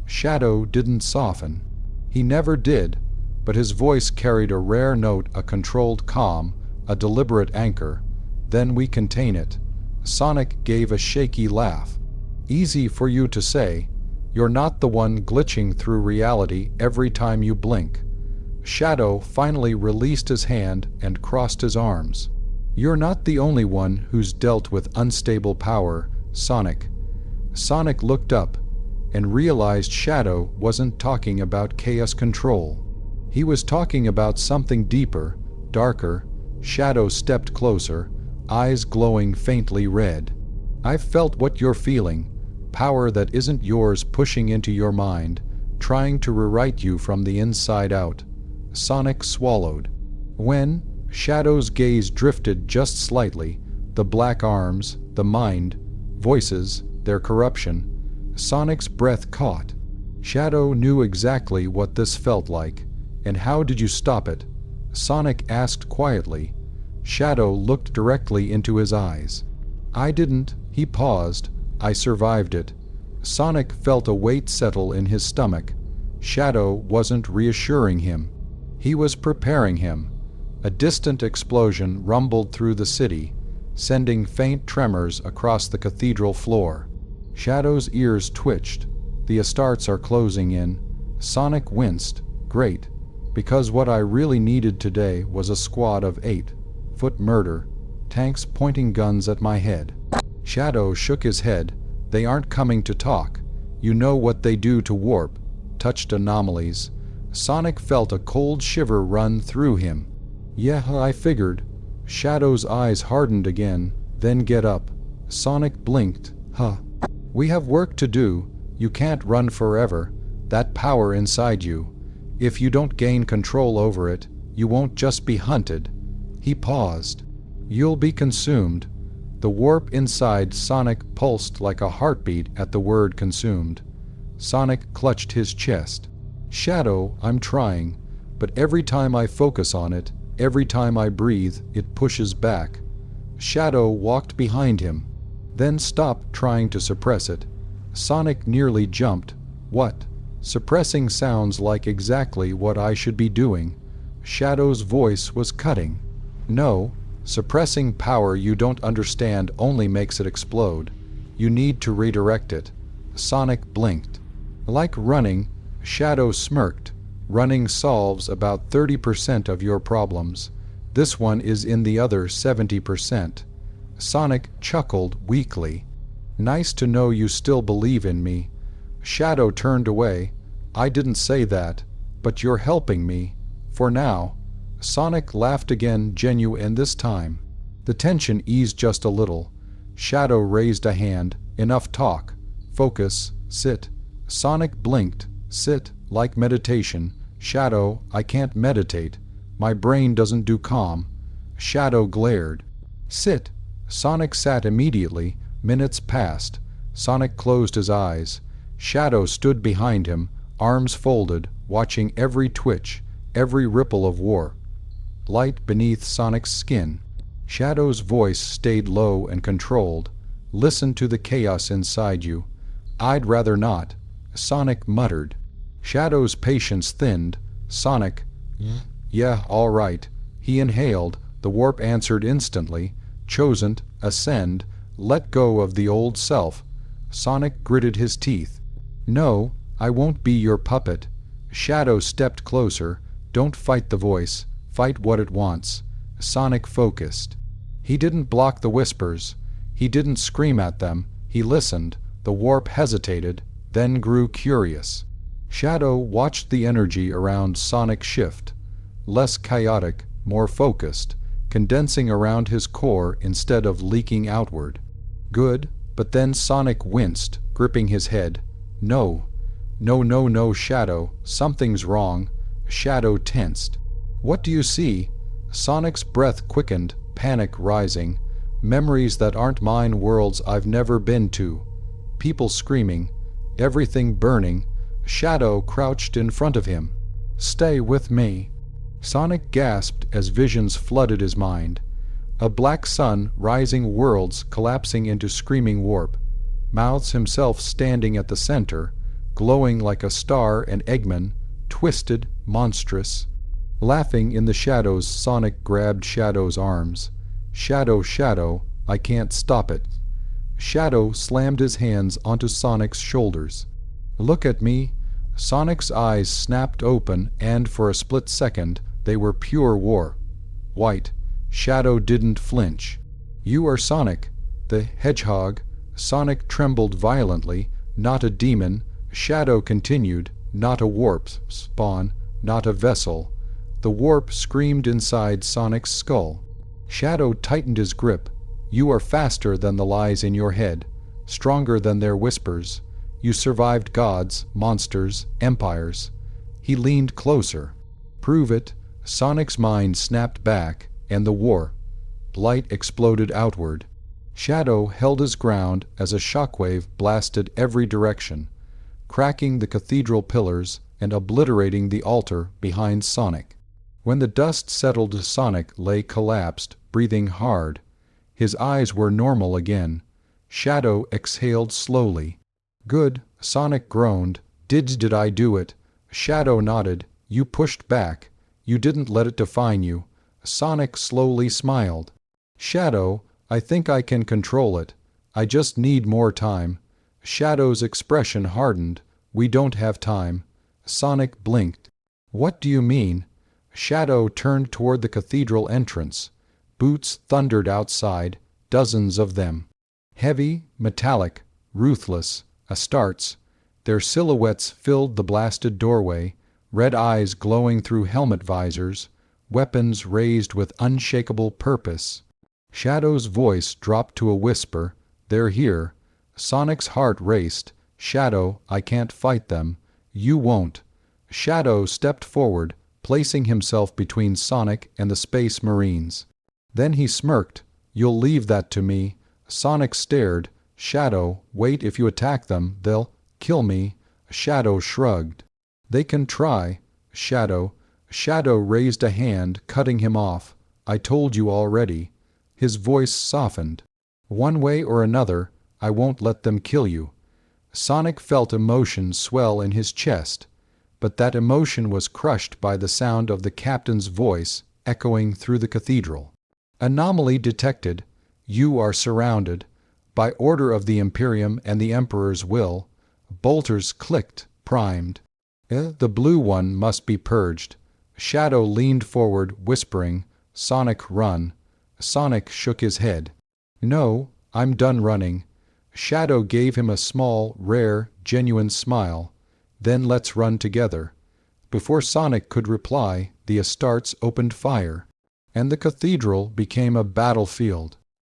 Shadow didn't soften. He never did, but his voice carried a rare note, a controlled calm, a deliberate anchor. Then we contain it. Sonic gave a shaky laugh. Easy for you to say. You're not the one glitching through reality every time you blink. Shadow finally released his hand and crossed his arms. You're not the only one who's dealt with unstable power, Sonic. Sonic looked up and realized Shadow wasn't talking about chaos control. He was talking about something deeper, darker. Shadow stepped closer, eyes glowing faintly red. I've felt what you're feeling. Power that isn't yours pushing into your mind, trying to rewrite you from the inside out. Sonic swallowed. When Shadow's gaze drifted just slightly, the black arms, the mind, voices, their corruption, Sonic's breath caught. Shadow knew exactly what this felt like. And how did you stop it? Sonic asked quietly. Shadow looked directly into his eyes. I didn't. He paused. I survived it. Sonic felt a weight settle in his stomach. Shadow wasn't reassuring him. He was preparing him. A distant explosion rumbled through the city, sending faint tremors across the cathedral floor. Shadow's ears twitched. The Astartes are closing in. Sonic winced. Great. Because what I really needed today was a squad of 8-foot murder, tanks pointing guns at my head. Shadow shook his head. They aren't coming to talk. You know what they do to warp, touched anomalies. Sonic felt a cold shiver run through him. Yeah, I figured. Shadow's eyes hardened again, then get up. Sonic blinked. Huh. We have work to do. You can't run forever. That power inside you. If you don't gain control over it, you won't just be hunted. He paused. You'll be consumed. The warp inside Sonic pulsed like a heartbeat at the word consumed. Sonic clutched his chest. Shadow, I'm trying, but every time I focus on it, every time I breathe, it pushes back. Shadow walked behind him, then stopped trying to suppress it. Sonic nearly jumped. What? Suppressing sounds like exactly what I should be doing. Shadow's voice was cutting. No. Suppressing power you don't understand only makes it explode. You need to redirect it. Sonic blinked. Like running, Shadow smirked. Running solves about 30% of your problems. This one is in the other 70%. Sonic chuckled weakly. Nice to know you still believe in me. Shadow turned away. I didn't say that, but you're helping me. For now. Sonic laughed again, genuine this time. The tension eased just a little. Shadow raised a hand. Enough talk. Focus. Sit. Sonic blinked. Sit. Like meditation. Shadow, I can't meditate. My brain doesn't do calm. Shadow glared. Sit. Sonic sat immediately. Minutes passed. Sonic closed his eyes. Shadow stood behind him, arms folded, watching every twitch, every ripple of war. Light beneath Sonic's skin. Shadow's voice stayed low and controlled. Listen to the chaos inside you. I'd rather not, Sonic muttered. Shadow's patience thinned. Sonic, yeah, all right. He inhaled. The warp answered instantly. Chosen, ascend, let go of the old self. Sonic gritted his teeth. No, I won't be your puppet. Shadow stepped closer. Don't fight the voice. Fight what it wants. Sonic focused. He didn't block the whispers. He didn't scream at them. He listened. The warp hesitated, then grew curious. Shadow watched the energy around Sonic shift. Less chaotic, more focused, condensing around his core instead of leaking outward. Good, but then Sonic winced, gripping his head. No. No, Shadow. Something's wrong. Shadow tensed. What do you see? Sonic's breath quickened, panic rising. Memories that aren't mine, worlds I've never been to. People screaming. Everything burning. Shadow crouched in front of him. Stay with me. Sonic gasped as visions flooded his mind. A black sun, rising worlds collapsing into screaming warp. Mouths himself standing at the center, glowing like a star, and Eggman, twisted, monstrous. Laughing in the shadows, Sonic grabbed Shadow's arms. Shadow, I can't stop it. Shadow slammed his hands onto Sonic's shoulders. Look at me. Sonic's eyes snapped open, and for a split second, they were pure war. White. Shadow didn't flinch. You are Sonic, the hedgehog. Sonic trembled violently. Not a demon. Shadow continued. Not a warp spawn. Not a vessel. The warp screamed inside Sonic's skull. Shadow tightened his grip. You are faster than the lies in your head, stronger than their whispers. You survived gods, monsters, empires. He leaned closer. Prove it. Sonic's mind snapped back, and the war. Light exploded outward. Shadow held his ground as a shockwave blasted every direction, cracking the cathedral pillars and obliterating the altar behind Sonic. When the dust settled, Sonic lay collapsed, breathing hard. His eyes were normal again. Shadow exhaled slowly. Good, Sonic groaned. Did I do it? Shadow nodded. You pushed back. You didn't let it define you. Sonic slowly smiled. Shadow, I think I can control it. I just need more time. Shadow's expression hardened. We don't have time. Sonic blinked. What do you mean? Shadow turned toward the cathedral entrance. Boots thundered outside, dozens of them. Heavy, metallic, ruthless, Astartes. Their silhouettes filled the blasted doorway, red eyes glowing through helmet visors, weapons raised with unshakable purpose. Shadow's voice dropped to a whisper. They're here. Sonic's heart raced. Shadow, I can't fight them. You won't. Shadow stepped forward, placing himself between Sonic and the Space Marines. Then he smirked. You'll leave that to me. Sonic stared. Shadow, wait, if you attack them, they'll kill me. Shadow shrugged. They can try. Shadow raised a hand, cutting him off. I told you already. His voice softened. One way or another, I won't let them kill you. Sonic felt emotion swell in his chest, but that emotion was crushed by the sound of the captain's voice echoing through the cathedral. Anomaly detected. You are surrounded. By order of the Imperium and the Emperor's will. Bolters clicked, primed. The blue one must be purged. Shadow leaned forward, whispering, Sonic, run. Sonic shook his head. No, I'm done running. Shadow gave him a small, rare, genuine smile. Then let's run together. Before Sonic could reply, the Astartes opened fire, and the cathedral became a battlefield.